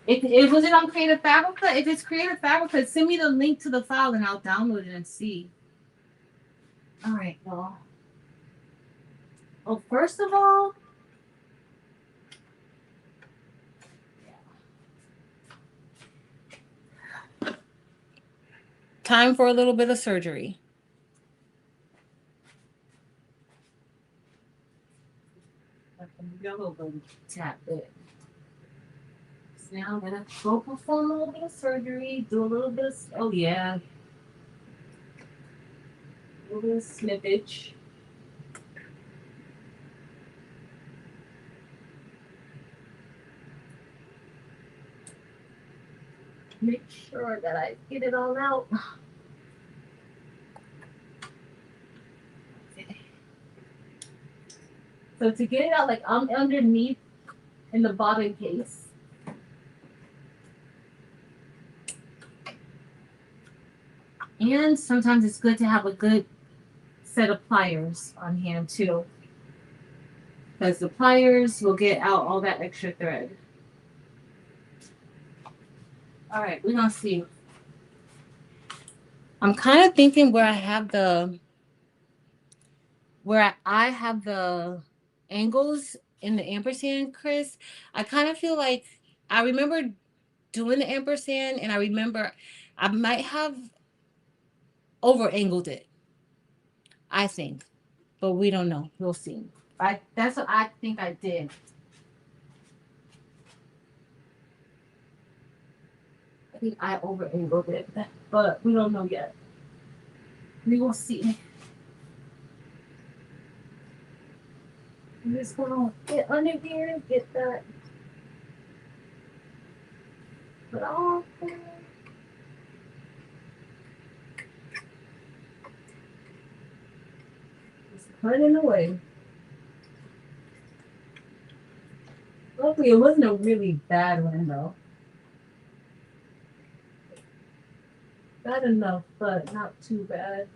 If was it on Creative Fabrica? If it's Creative Fabrica, send me the link to the file and I'll download it and see. All right, well. Oh, first of all, time for a little bit of surgery. Tap it. So now I'm gonna go perform a little bit of surgery, do a little bit of, oh yeah, a little bit of snippage. Make sure that I get it all out. Okay. So to get it out, like I'm underneath in the bottom case. And sometimes it's good to have a good set of pliers on hand too, because the pliers will get out all that extra thread. All right, we're gonna see. I'm kind of thinking where I have the angles in the ampersand, Chris. I kind of feel like I remember doing the ampersand, and I remember I might have over angled it. I think, but we don't know. We'll see. That's what I think I did. I think I over angled it, but we don't know yet. We will see. I'm just gonna get under here and get that. But all just running away. Luckily, it wasn't a really bad one though. Bad enough, but not too bad.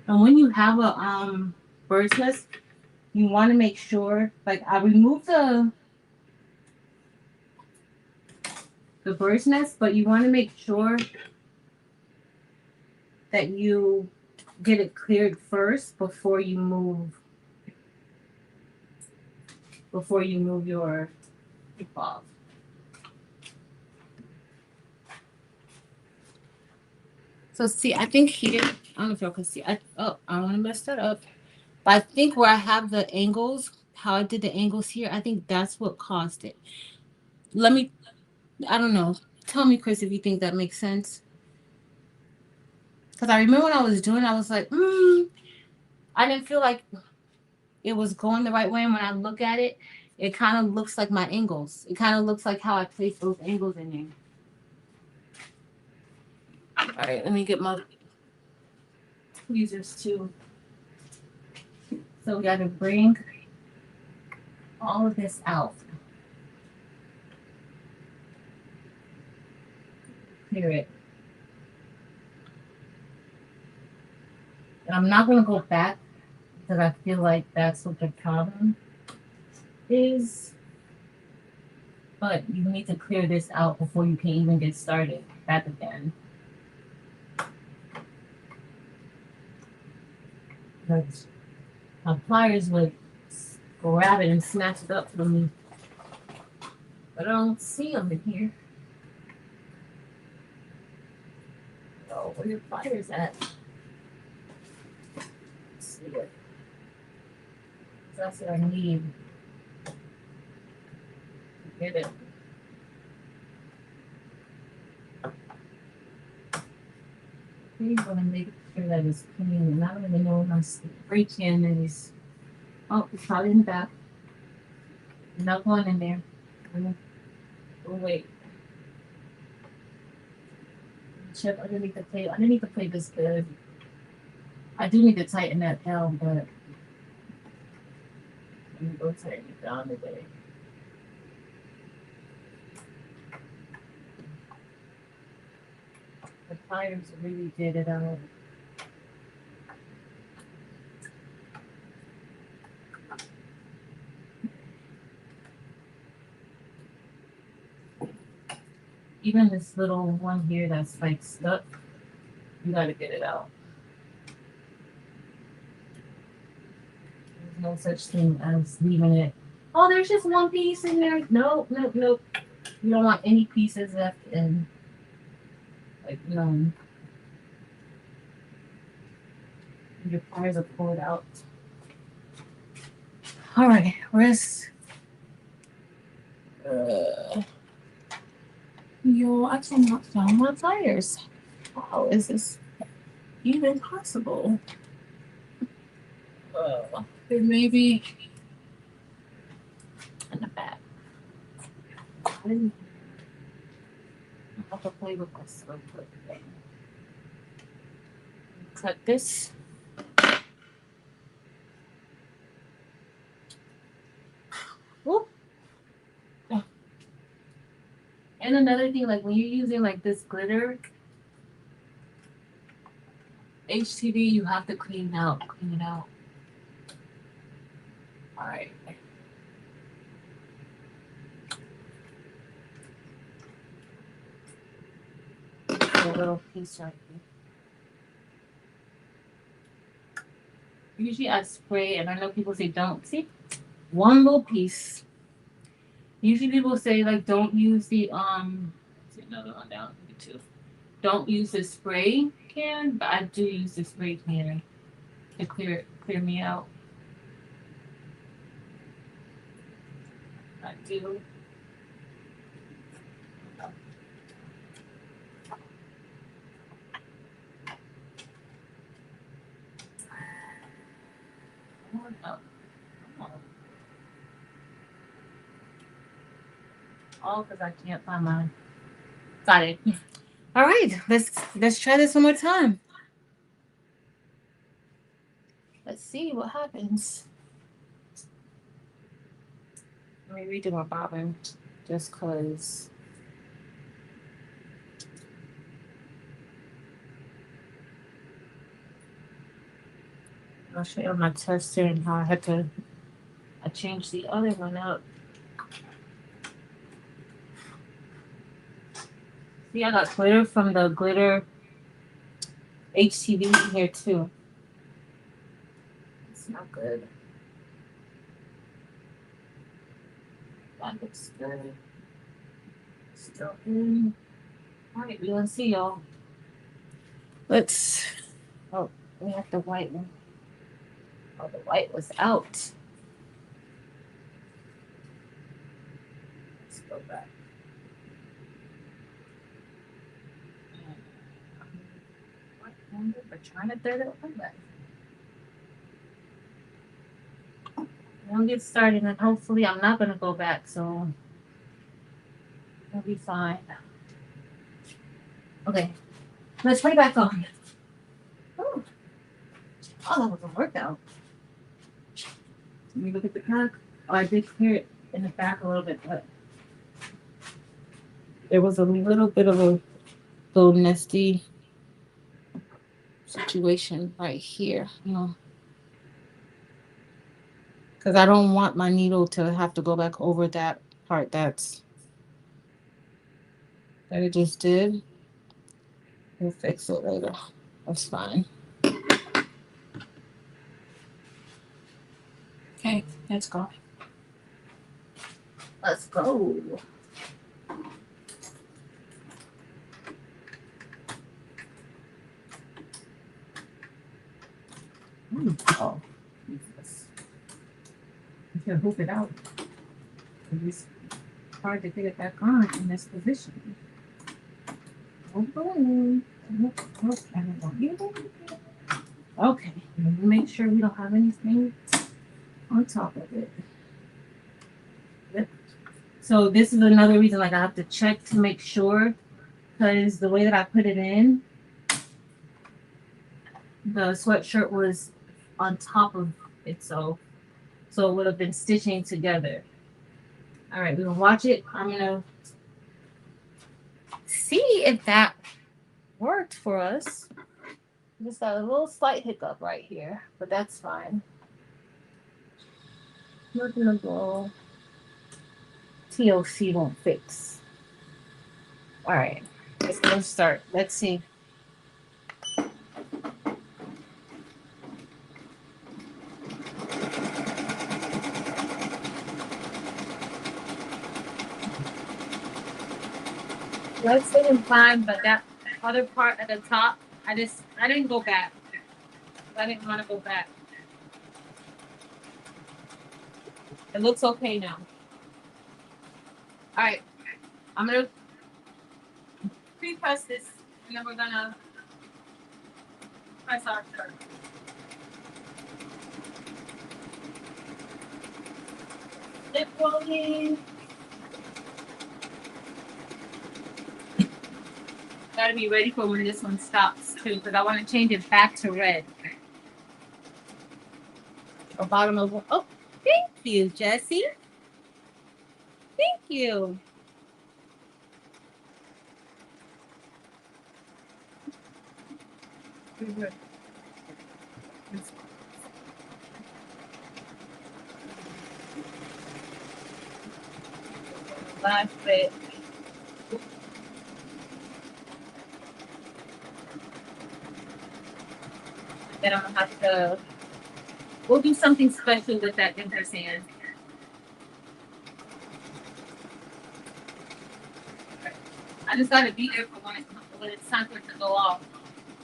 And when you have a bird's nest, you want to make sure, like I removed the bird's nest, but you want to make sure that you get it cleared first before you move your cloth. So see, I think here I don't know if y'all can see. I don't want to mess that up. But I think where I have the angles, how I did the angles here, I think that's what caused it. Let me, I don't know. Tell me, Chris, if you think that makes sense. Because I remember when I was doing it, I was like, I didn't feel like it was going the right way. And when I look at it, it kind of looks like my angles. It kind of looks like how I placed those angles in there. All right, let me get my tweezers too. So we got to bring all of this out. Clear it. And I'm not going to go back because I feel like that's what the problem is. But you need to clear this out before you can even get started back again. Because my pliers would grab it and snatch it up from me. But I don't see them in here. Oh, where your pliers at? Let's see it. That's what I need. Get it. I'm gonna make sure that it's clean. And I don't even know if my spray can is. Oh, it's probably in the back. Not going in there. Oh, wait. Check underneath the plate. Underneath the plate is good. I do need to tighten that down, but let me go tighten it down today. The pliers really did it out. Even this little one here that's like stuck, you gotta get it out. There's no such thing as leaving it. Oh, there's just one piece in there. Nope, nope, nope. You don't want any pieces left in. Like, none. Your pliers are pulled out. All right, where's yo, I cannot find my pliers. How is this even possible? There may be in the back. I didn't have to play with this real quick. Cut this. Whoop. And another thing, like when you're using like this glitter, HTV, you have to clean it out. Clean it out. All right. A little piece right here. Usually I spray, and I know people say don't. See, one little piece. Usually people say like don't use the see another one down too. Don't use the spray can, but I do use the spray can to clear me out. I do. All because I can't find mine. Got it. All right, let's try this one more time. Let's see what happens. Let me redo my bobbin just because. I'll show you my tester and how I changed the other one up. See, I got glitter from the glitter HTV in here too. It's not good. That looks good. Still in. All right, we're gonna see y'all. Let's Oh, we have the white one. Oh, the white was out. Let's go back. We're trying to third it one back. We'll get started, and hopefully I'm not gonna go back, so it'll be fine. Okay, let's put it back on. Oh, that was a workout. Let me look at the back. Oh, I did clear it in the back a little bit, but there was a little bit of a little nesty situation right here, you know, because I don't want my needle to have to go back over that part that it just did. We'll fix it later. That's fine. Okay, let's go. Let's go. Oh, Jesus. You can hoop it out. It's hard to get it back on in this position. Oh, boy. Okay, make sure we don't have anything on top of it. Yep. So this is another reason, like, I have to check to make sure, because the way that I put it in, the sweatshirt was on top of it, so it would have been stitching together. All right, we're gonna watch it. I'm gonna see if that worked for us. Just got a little slight hiccup right here, but that's fine. Nothing to go. TLC won't fix. All right, let's go start. Let's see. Let's say I'm fine, but that other part at the top, I didn't go back. I didn't want to go back. It looks okay now. All right, I'm gonna pre-press this, and then we're gonna press our shirt. Lip rolling. Gotta be ready for when this one stops too, because I want to change it back to red. Or bottom of. Oh, thank you, Jessie. Thank you. Last bit. Then I'm gonna have to. We'll do something special with that in her sand. I just gotta be there for when it's time for it to go off.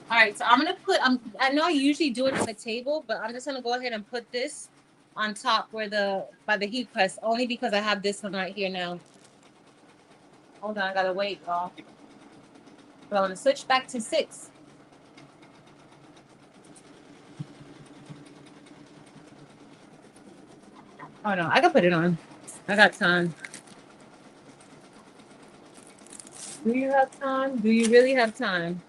All right, so I'm gonna put. I know I usually do it on the table, but I'm just gonna go ahead and put this on top where by the heat press, only because I have this one right here now. Hold on, I gotta wait, y'all. But I'm gonna switch back to 6. Oh no, I can put it on. I got time. Do you have time? Do you really have time?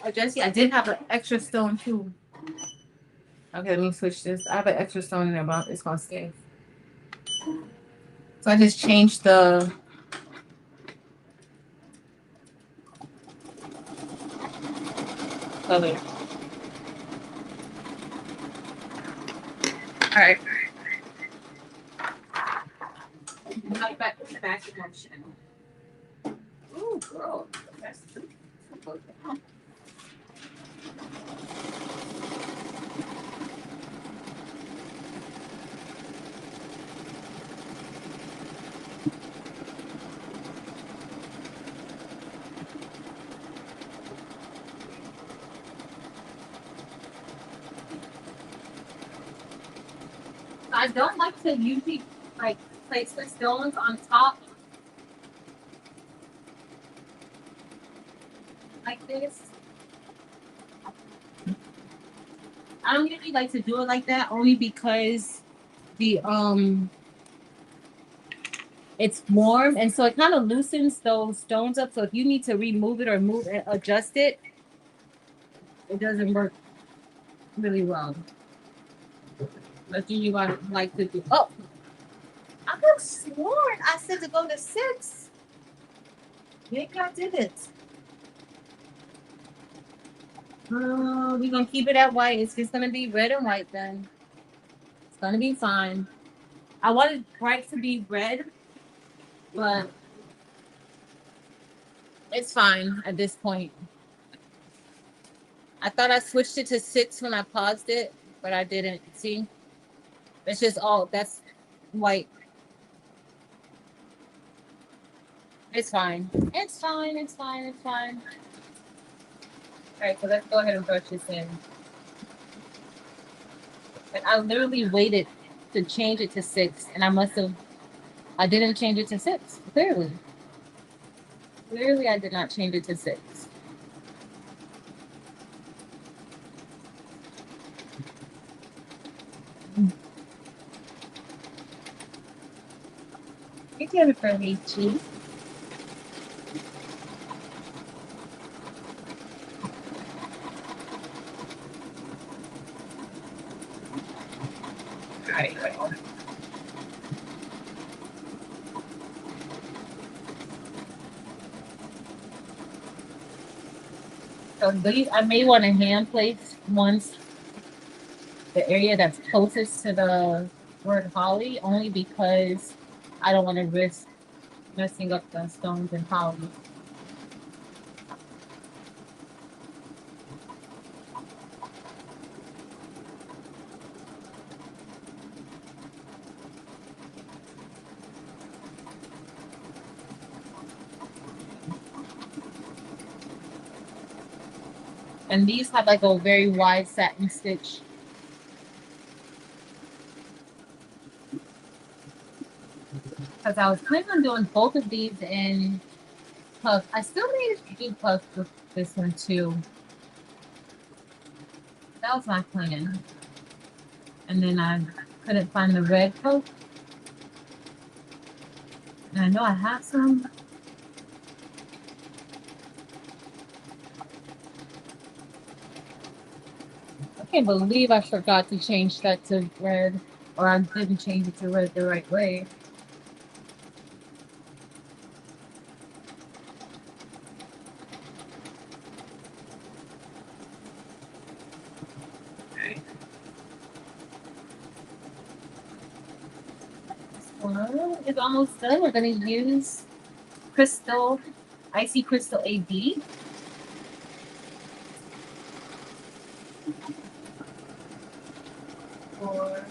Oh, Jessie, I did have an extra stone too. Okay, let me switch this. I have an extra stone in there, but it's gonna stay. So I just changed the color. All right. Not back to the back motion. Ooh, girl. That's I don't like to usually like place the stones on top like this. I don't usually like to do it like that only because the it's warm and so it kind of loosens those stones up. So if you need to remove it or move it, adjust it, it doesn't work really well. That's usually what I like to do. Oh, I could have sworn I said to go to 6. Maybe I did it. We're gonna keep it at white. It's just gonna be red and white then. It's gonna be fine. I wanted bright to be red, but it's fine at this point. I thought I switched it to 6 when I paused it, but I didn't. See? It's just all that's white. It's fine. It's fine. It's fine. It's fine. All right, so let's go ahead and brush this in. But I literally waited to change it to 6, and I didn't change it to 6, clearly. Clearly, I did not change it to 6. Thank you for Richie. So these, I may want to hand place once the area that's closest to the word holly, only because I don't want to risk messing up the stones and holly. And these have like a very wide satin stitch. Because I was planning on doing both of these in puff. I still need to do puff with this one too. That was my plan. And then I couldn't find the red puff. And I know I have some. I can't believe I forgot to change that to red. Or I didn't change it to red the right way. Is almost done. We're going to use crystal, icy crystal AB. For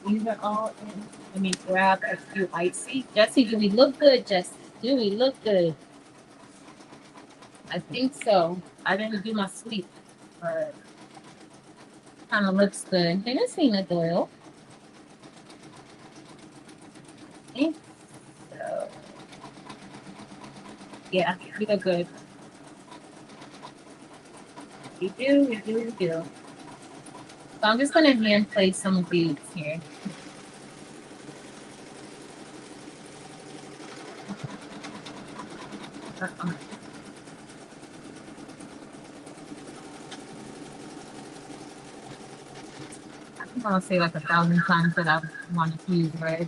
these are all in. Let me grab a few icy. Jesse, do we look good, Jesse? Do we look good? I think so. I didn't do my sweep, but kind of looks good. Can you see the oil? I think so. Yeah, we look good. We do. So I'm just going to hand place some of these here. I'm going to say like 1,000 times that I wanted to use red.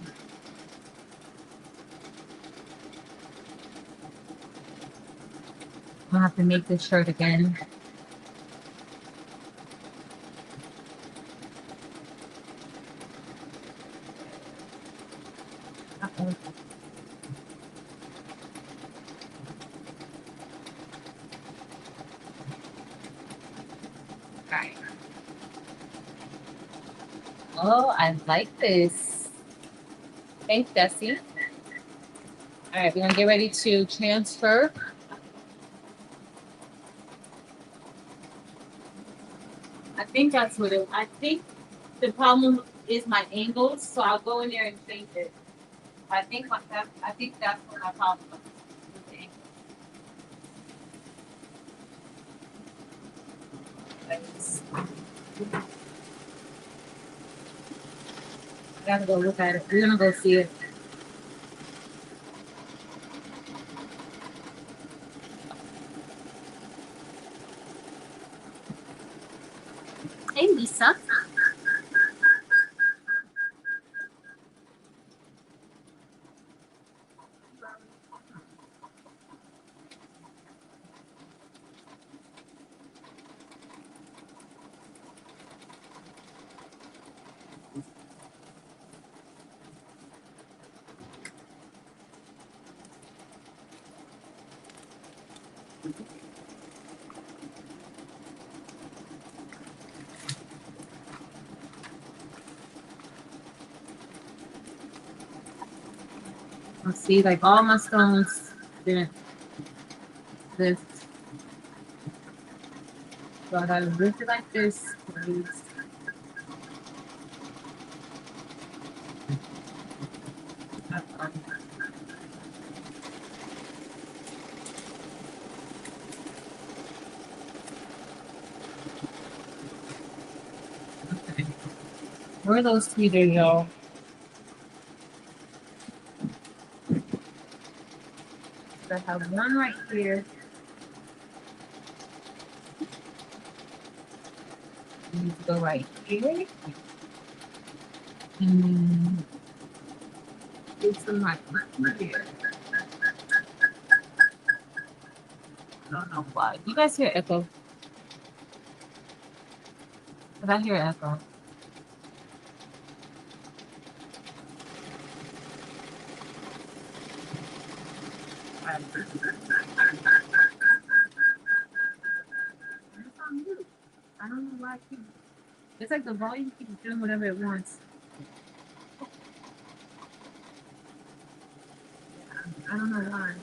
I'm going to have to make this shirt again. All right. Oh, I like this. Thanks, Desi. All right, we're gonna get ready to transfer. I think that's what it. I think the problem is my angles, so I'll go in there and change it. I think that's what my problem is. With the angles. I gotta go look at it. We're gonna go see it. Hey, Lisa. Let's see, like all my stones didn't lift. So I gotta lift it like this. Okay. Where are those tweeters, y'all? I have one right here. I need to go right here. And then do some right here. I don't know why. You guys hear echo? Because I hear echo. I don't know why it keeps. It's like the volume keeps doing whatever it wants. I don't know why.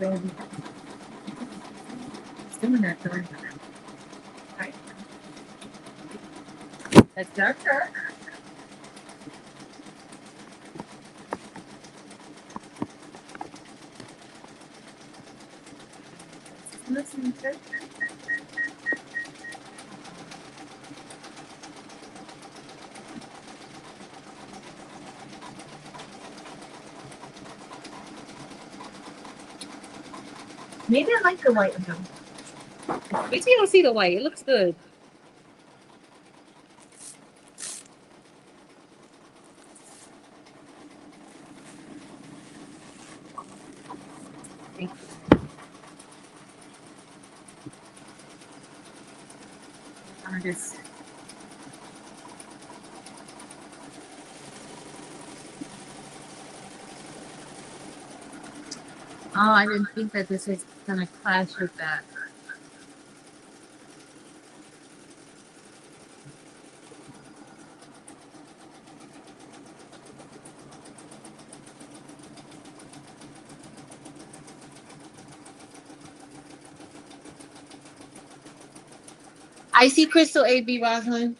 It's doing that though. Right. That's darker. Listen to it. Maybe I like the white though. Wait till you don't see the white. It looks good. I'm just. Oh, I didn't think that this was gonna clash with that. I see crystal AB Rosalind.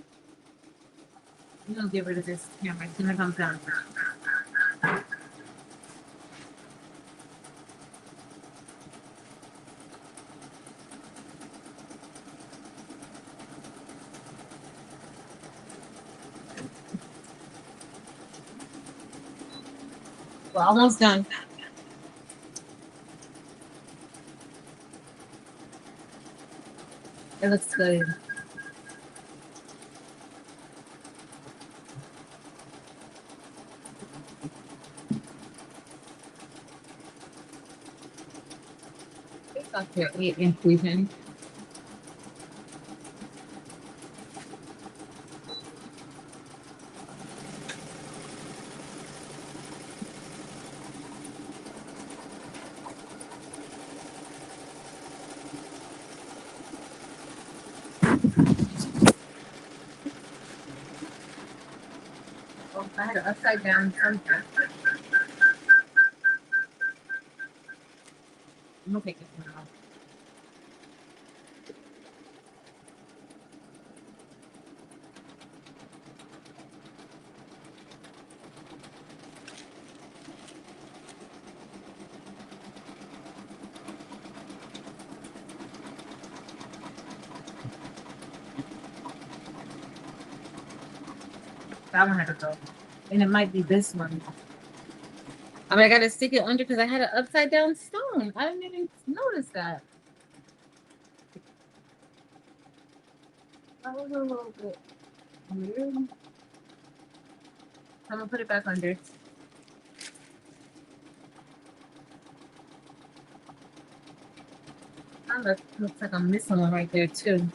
I'm gonna get rid of this camera as soon as I'm done. We're almost done. It looks good. Okay, inclusion. Oh, I had an upside down something. I'm gonna take this one off. That one had to go. And it might be this one. I mean, I gotta stick it under because I had an upside down stone. I didn't even notice that. That was a little bit weird. I'm gonna put it back under. Looks like I'm missing one right there too.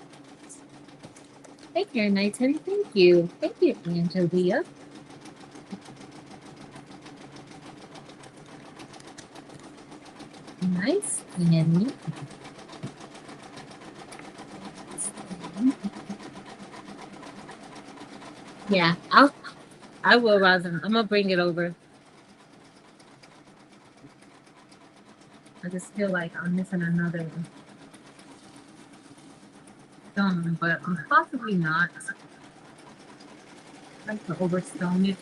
Hey, Karen Knighton. Thank you. Thank you, Angelia. Nice and neat. Yeah, I will, Rosin. I'm gonna bring it over. I just feel like I'm missing another stone, but I'm possibly not. I like to overstone it.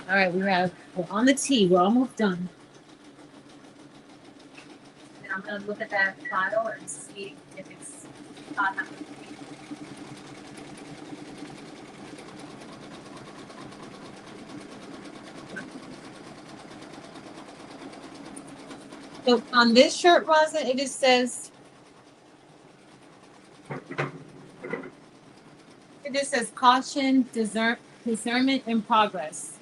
All right, we're on the T. We're almost done. And I'm gonna look at that file and see if it's hot enough. So on this shirt, Rosin, it just says caution, discernment in progress.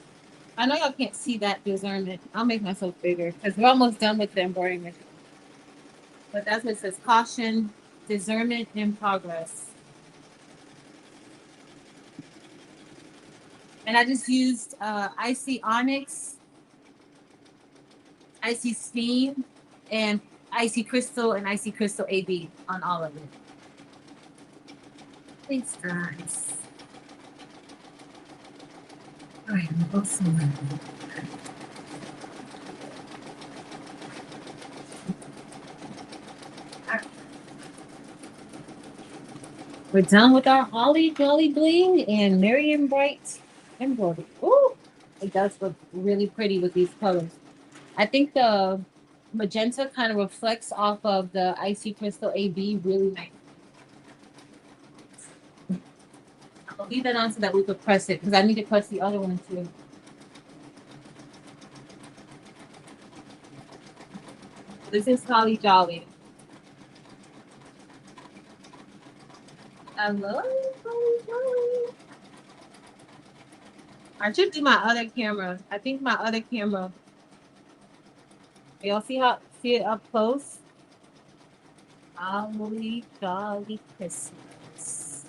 I know y'all can't see that discernment. I'll make myself bigger because we're almost done with the embroidery machine. But that's what it says, caution, discernment in progress. And I just used Icy Onyx, Icy Steam, and Icy Crystal and Icy Crystal AB on all of it. Thanks, guys. All right, I'm go somewhere. We're done with our Holly Jolly Bling and Miriam Bright embroidery. Ooh, it does look really pretty with these colors. I think the magenta kind of reflects off of the Icy Crystal AB really nice. I'll leave that on so that we could press it because I need to press the other one too. This is Holly Jolly. Hello, Holly Jolly. I should do my other camera. I think my other camera. Y'all see it up close? Holly Jolly Christmas.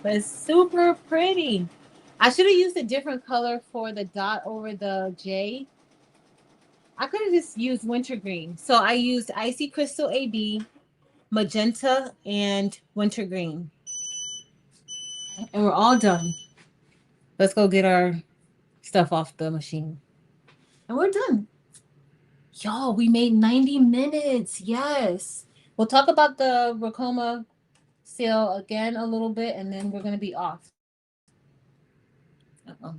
But it's super pretty. I should have used a different color for the dot over the J. I could have just used wintergreen. So I used Icy Crystal AB, magenta, and wintergreen. And we're all done. Let's go get our stuff off the machine. And we're done. Y'all, we made 90 minutes. Yes. We'll talk about the Ricoma sale again a little bit, and then we're going to be off. Uh-oh.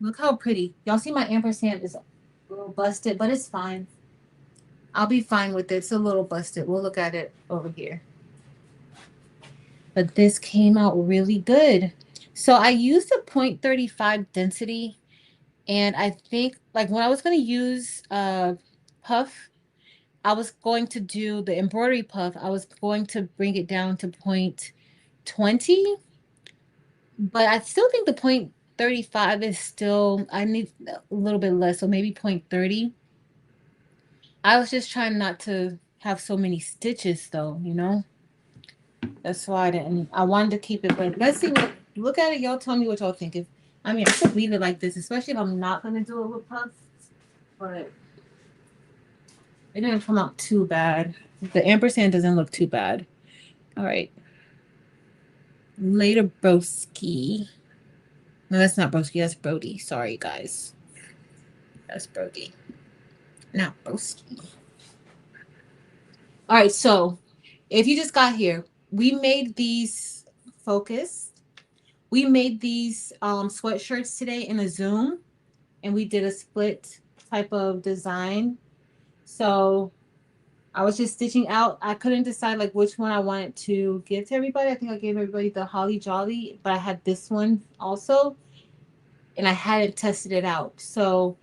Look how pretty. Y'all see my ampersand is a little busted, but it's fine. I'll be fine with it. It's a little busted. We'll look at it over here. But this came out really good. So I used a 0.35 density, and I think like when I was going to use puff, I was going to do the embroidery puff. I was going to bring it down to 0.20, but I still think the 35 is still, I need a little bit less, so maybe 0.30. I was just trying not to have so many stitches though, you know? That's why I didn't, I wanted to keep it, but let's see what, look at it, y'all tell me what y'all think. If, I mean, I could leave it like this, especially if I'm not gonna do it with puffs, but it didn't come out too bad. The ampersand doesn't look too bad. All right. Later, broski. No, that's not broski, that's Brody. Sorry, guys. That's Brody. Not broski. All right, so if you just got here, we made these focus. We made these sweatshirts today in a Zoom, and we did a split type of design. So I was just stitching out. I couldn't decide like which one I wanted to give to everybody. I think I gave everybody the Holly Jolly, but I had this one also, and I hadn't tested it out. So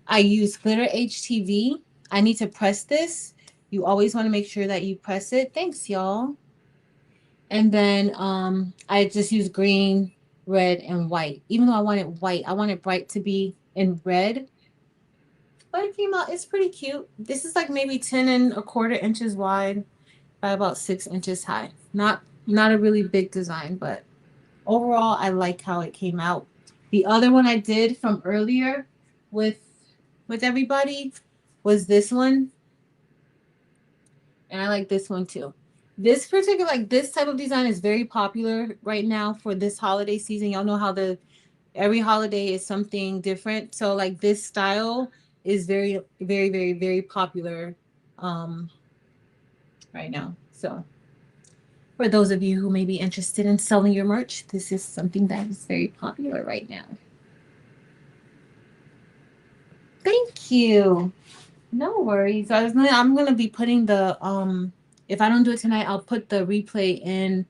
I use glitter HTV. I need to press this. You always want to make sure that you press it. Thanks, y'all. And then I just use green, red, and white. Even though I want it white, I want it bright to be in red. But it came out, it's pretty cute. This is like maybe 10 1/4 inches wide by about 6 inches high. Not a really big design, but overall I like how it came out. The other one I did from earlier with everybody was this one. And I like this one too. This particular, like this type of design is very popular right now for this holiday season. Y'all know how every holiday is something different. So like this style is very, very, very, very popular right now. So for those of you who may be interested in selling your merch, this is something that is very popular right now. Thank you. No worries. I'm gonna be putting the if I don't do it tonight, I'll put the replay in.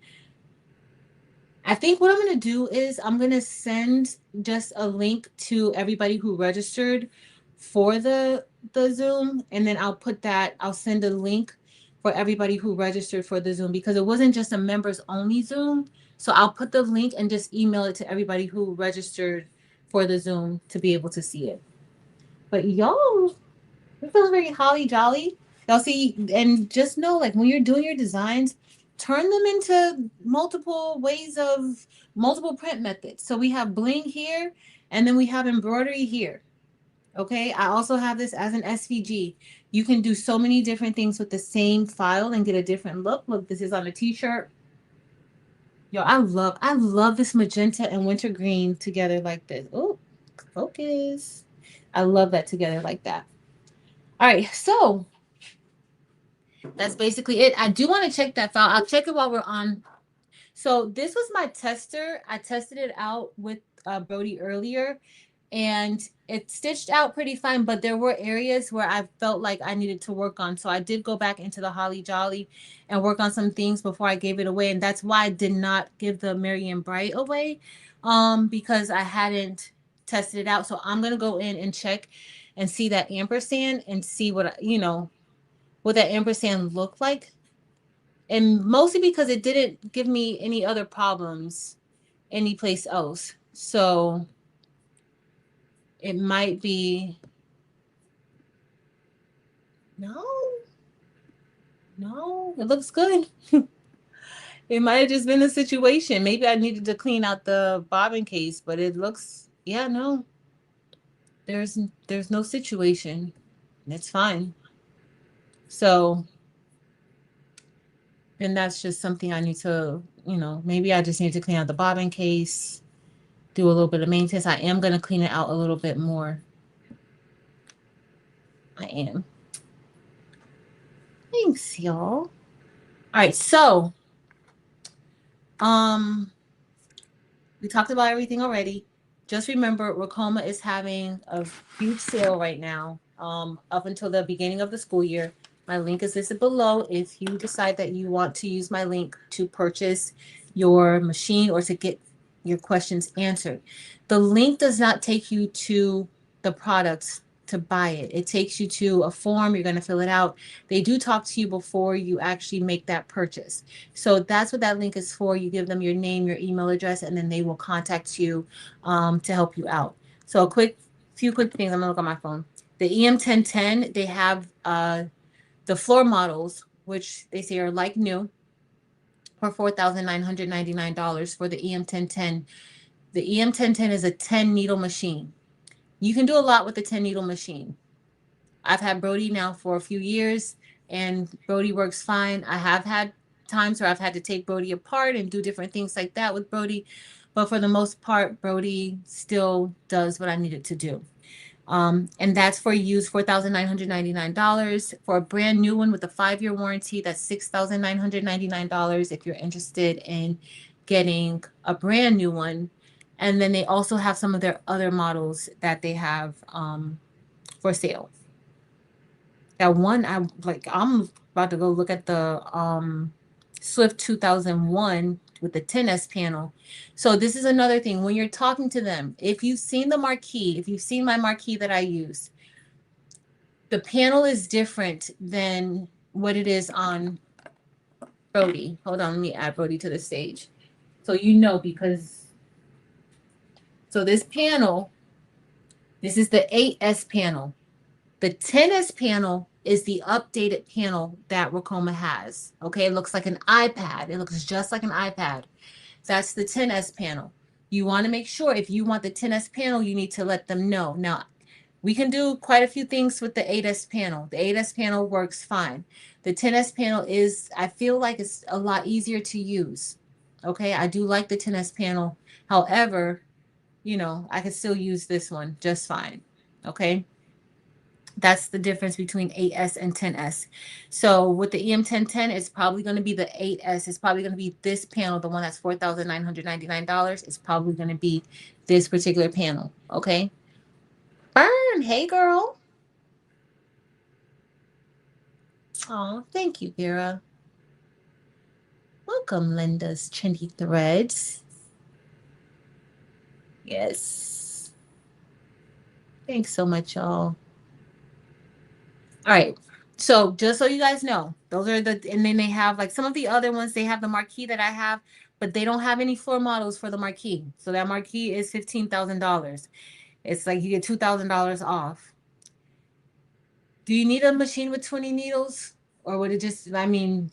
I think what I'm gonna do is I'm gonna send just a link to everybody who registered for the Zoom, and then I'll send a link for everybody who registered for the Zoom because it wasn't just a members only Zoom. So I'll put the link and just email it to everybody who registered for the Zoom to be able to see it. But y'all, it feels very holly jolly. Y'all see, and just know, like when you're doing your designs, turn them into multiple ways of multiple print methods. So we have bling here, and then we have embroidery here. Okay, I also have this as an SVG. You can do so many different things with the same file and get a different look. Look, this is on a t-shirt. Yo, I love this magenta and wintergreen together like this. Oh, focus. I love that together like that. All right, so that's basically it. I do want to check that file. I'll check it while we're on. So this was my tester. I tested it out with Brody earlier, and it stitched out pretty fine, but there were areas where I felt like I needed to work on. So I did go back into the Holly Jolly and work on some things before I gave it away. And that's why I did not give the Marian Bright away, because I hadn't tested it out. So I'm going to go in and check and see that ampersand and see what, what that ampersand looked like. And mostly because it didn't give me any other problems anyplace else. So it might be, no, it looks good. It might have just been a situation. Maybe I needed to clean out the bobbin case, but it looks, yeah, no, there's no situation. It's fine. So then that's just something I need to, maybe I just need to clean out the bobbin case, do a little bit of maintenance. I am going to clean it out a little bit more. I am. Thanks, y'all. All right, so we talked about everything already. Just remember, Ricoma is having a huge sale right now, up until the beginning of the school year. My link is listed below if you decide that you want to use my link to purchase your machine or to get your questions answered. The link does not take you to the products to buy it. It takes you to a form. You're going to fill it out. They do talk to you before you actually make that purchase. So that's what that link is for. You give them your name, your email address, and then they will contact you to help you out. So few quick things. I'm going to look on my phone. The EM1010, they have the floor models, which they say are like new, for $4,999 for the EM1010. The EM1010 is a 10 needle machine. You can do a lot with the 10 needle machine. I've had Brody now for a few years and Brody works fine. I have had times where I've had to take Brody apart and do different things like that with Brody. But for the most part, Brody still does what I need it to do. And that's for use $4,999. For a brand new one with a 5-year warranty, that's $6,999 if you're interested in getting a brand new one. And then they also have some of their other models that they have for sale. That one, I'm about to go look at the Swift 2001 with the 10S panel. So this is another thing. When you're talking to them, if you've seen the marquee, if you've seen my marquee that I use, the panel is different than what it is on Brody. Hold on, let me add Brody to the stage. So you know, because so this panel, this is the 8S panel. The 10S panel is the updated panel that Ricoma has. Okay, it looks like an iPad. It looks just like an iPad. That's the 10S panel. You want to make sure if you want the 10S panel, you need to let them know. Now, we can do quite a few things with the 8S panel. The 8S panel works fine. The 10S panel is, I feel like it's a lot easier to use. Okay, I do like the 10S panel. However, you know, I can still use this one just fine. Okay. That's the difference between 8S and 10S. So with the EM1010, it's probably going to be the 8S. It's probably going to be this panel, the one that's $4,999. It's probably going to be this particular panel. Okay. Burn. Hey, girl. Oh, thank you, Vera. Welcome, Linda's Trendy Threads. Yes. Thanks so much, y'all. All right. So just so you guys know, those are the, and then they have like some of the other ones, they have the marquee that I have, but they don't have any floor models for the marquee. So that marquee is $15,000. It's like you get $2,000 off. Do you need a machine with 20 needles? Or would it just, I mean,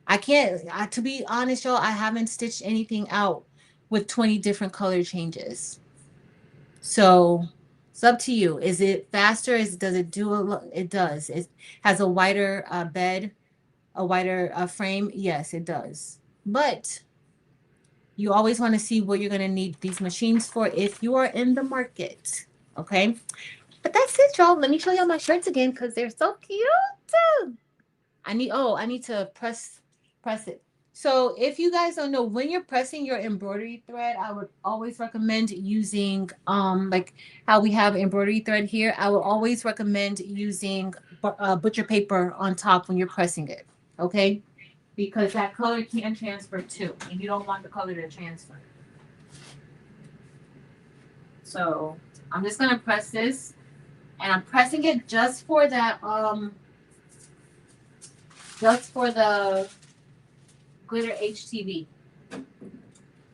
I can't, to be honest, y'all, I haven't stitched anything out with 20 different color changes. So it's up to you. Is it faster? Does it do it does. It has a wider bed, a wider frame. Yes, it does. But you always want to see what you're going to need these machines for if you are in the market. Okay. But that's it, y'all. Let me show y'all my shirts again because they're so cute. I need to press it. So if you guys don't know, when you're pressing your embroidery thread, I would always recommend using like how we have embroidery thread here. I would always recommend using butcher paper on top when you're pressing it. Okay, because that color can transfer too, and you don't want the color to transfer. So I'm just gonna press this, and I'm pressing it just for that just for the glitter HTV.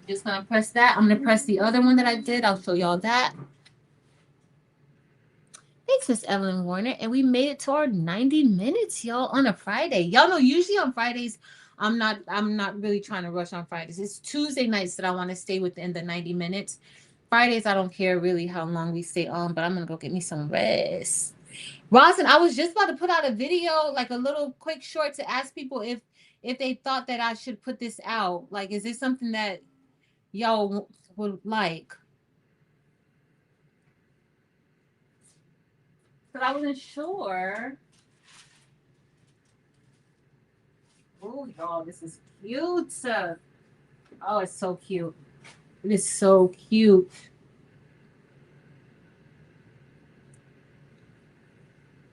Just gonna press that. I'm gonna press the other one that I did. I'll show y'all that. Thanks, Miss Evelyn Warner. And we made it to our 90 minutes, y'all, on a Friday. Y'all know usually on Fridays, I'm not really trying to rush on Fridays. It's Tuesday nights that I want to stay within the 90 minutes. Fridays, I don't care really how long we stay on, but I'm gonna go get me some rest. Rosin, I was just about to put out a video, like a little quick short to ask people if they thought that I should put this out. Like, is this something that y'all would like? But I wasn't sure. Oh, y'all, this is cute. Oh, it's so cute. It is so cute.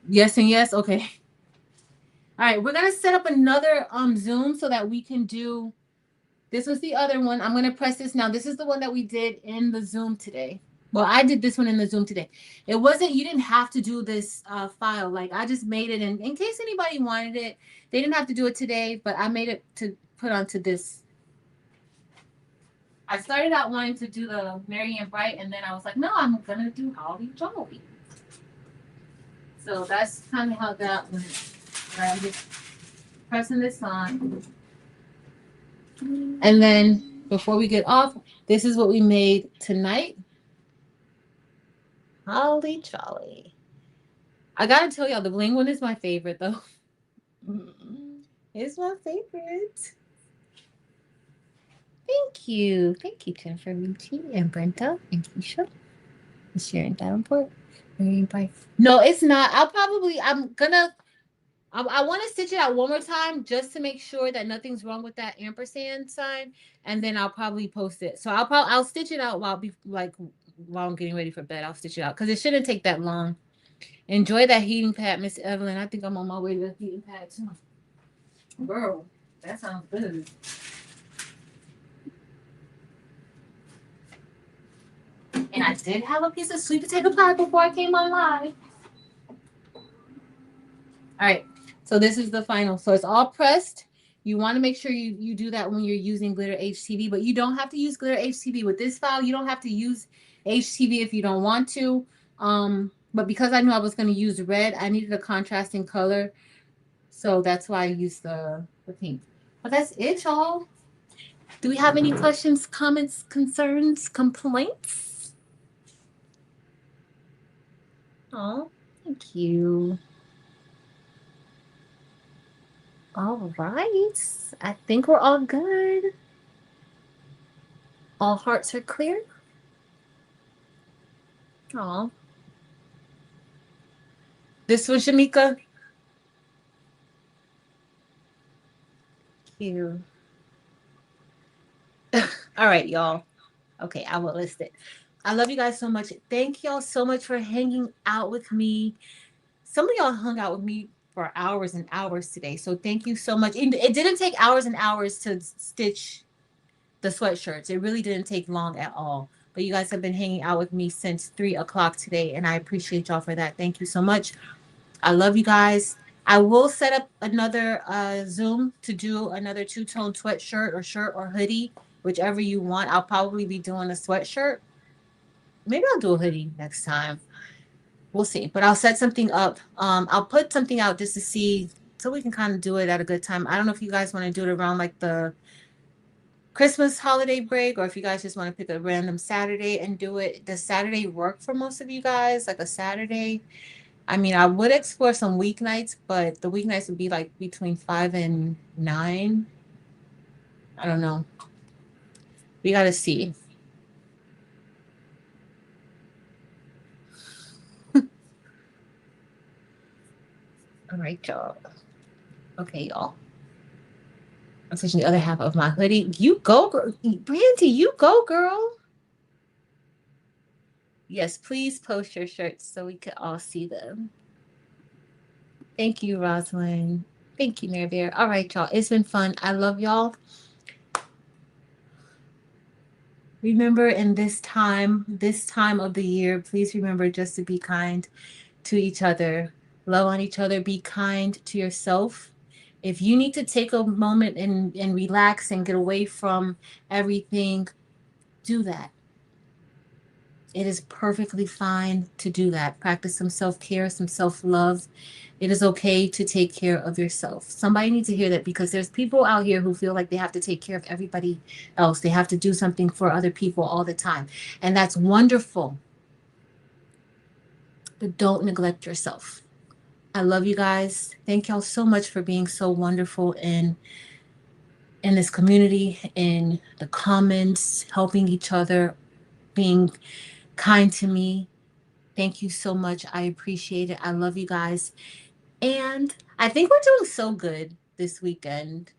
Yes and yes. Okay. All right, we're gonna set up another Zoom so that we can do. This was the other one. I'm gonna press this now. This is the one that we did in the Zoom today. Well, I did this one in the Zoom today. It wasn't, you didn't have to do this file. Like I just made it in case anybody wanted it. They didn't have to do it today, but I made it to put onto this. I started out wanting to do the Merry and Bright, and then I was like, no, I'm gonna do Holly Jolly. So that's kind of how that went. Right, I'm just pressing this on. And then before we get off, this is what we made tonight. Holly Jolly. I gotta tell y'all, the bling one is my favorite though. It's my favorite. Thank you. Thank you, Jennifer Ricci and Brenta and Keisha. Is sharing that important? No, it's not. I want to stitch it out one more time just to make sure that nothing's wrong with that ampersand sign, and then I'll probably post it. So I'll stitch it out while I'm getting ready for bed. I'll stitch it out because it shouldn't take that long. Enjoy that heating pad, Miss Evelyn. I think I'm on my way to the heating pad too. Girl, that sounds good. And I did have a piece of sweet potato pie before I came on live. All right. So this is the final. So it's all pressed. You want to make sure you do that when you're using glitter HTV, but you don't have to use glitter HTV with this file. You don't have to use HTV if you don't want to. But because I knew I was going to use red, I needed a contrasting color. So that's why I used the pink. But that's it, y'all. Do we have any questions, comments, concerns, complaints? Oh, thank you. All right. I think we're all good. All hearts are clear. Oh. This one, Shamika. Thank you. All right, y'all. Okay, I will list it. I love you guys so much. Thank y'all so much for hanging out with me. Some of y'all hung out with me for hours and hours today. So thank you so much. It didn't take hours and hours to stitch the sweatshirts. It really didn't take long at all. But you guys have been hanging out with me since 3 o'clock today, and I appreciate y'all for that. Thank you so much. I love you guys. I will set up another Zoom to do another two-tone sweatshirt or shirt or hoodie, whichever you want. I'll probably be doing a sweatshirt. Maybe I'll do a hoodie next time. We'll see. But I'll set something up. I'll put something out just to see so we can kind of do it at a good time. I don't know if you guys want to do it around like the Christmas holiday break or if you guys just want to pick a random Saturday and do it. Does Saturday work for most of you guys? Like a Saturday? I mean, I would explore some weeknights, but the weeknights would be like between 5 and 9. I don't know. We got to see. All right, y'all. Okay, y'all. I'm switching the other half of my hoodie. You go, girl. Brandy, you go, girl. Yes, please post your shirts so we can all see them. Thank you, Rosalind. Thank you, Mary Bear. All right, y'all. It's been fun. I love y'all. Remember in this time of the year, please remember just to be kind to each other. Love on each other. Be kind to yourself. If you need to take a moment and relax and get away from everything, do that. It is perfectly fine to do that. Practice some self-care, some self-love. It is okay to take care of yourself. Somebody needs to hear that because there's people out here who feel like they have to take care of everybody else. They have to do something for other people all the time. And that's wonderful. But don't neglect yourself. I love you guys. Thank y'all so much for being so wonderful in this community, in the comments, helping each other, being kind to me. Thank you so much. I appreciate it. I love you guys. And I think we're doing so good this weekend.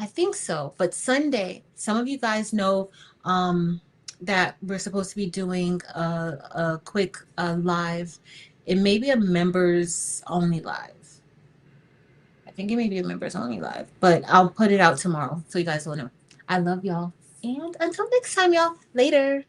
I think so. But Sunday, some of you guys know that we're supposed to be doing a quick live. It may be a members only live. I think it may be a members only live, but I'll put it out tomorrow so you guys will know. I love y'all. And until next time, y'all. Later.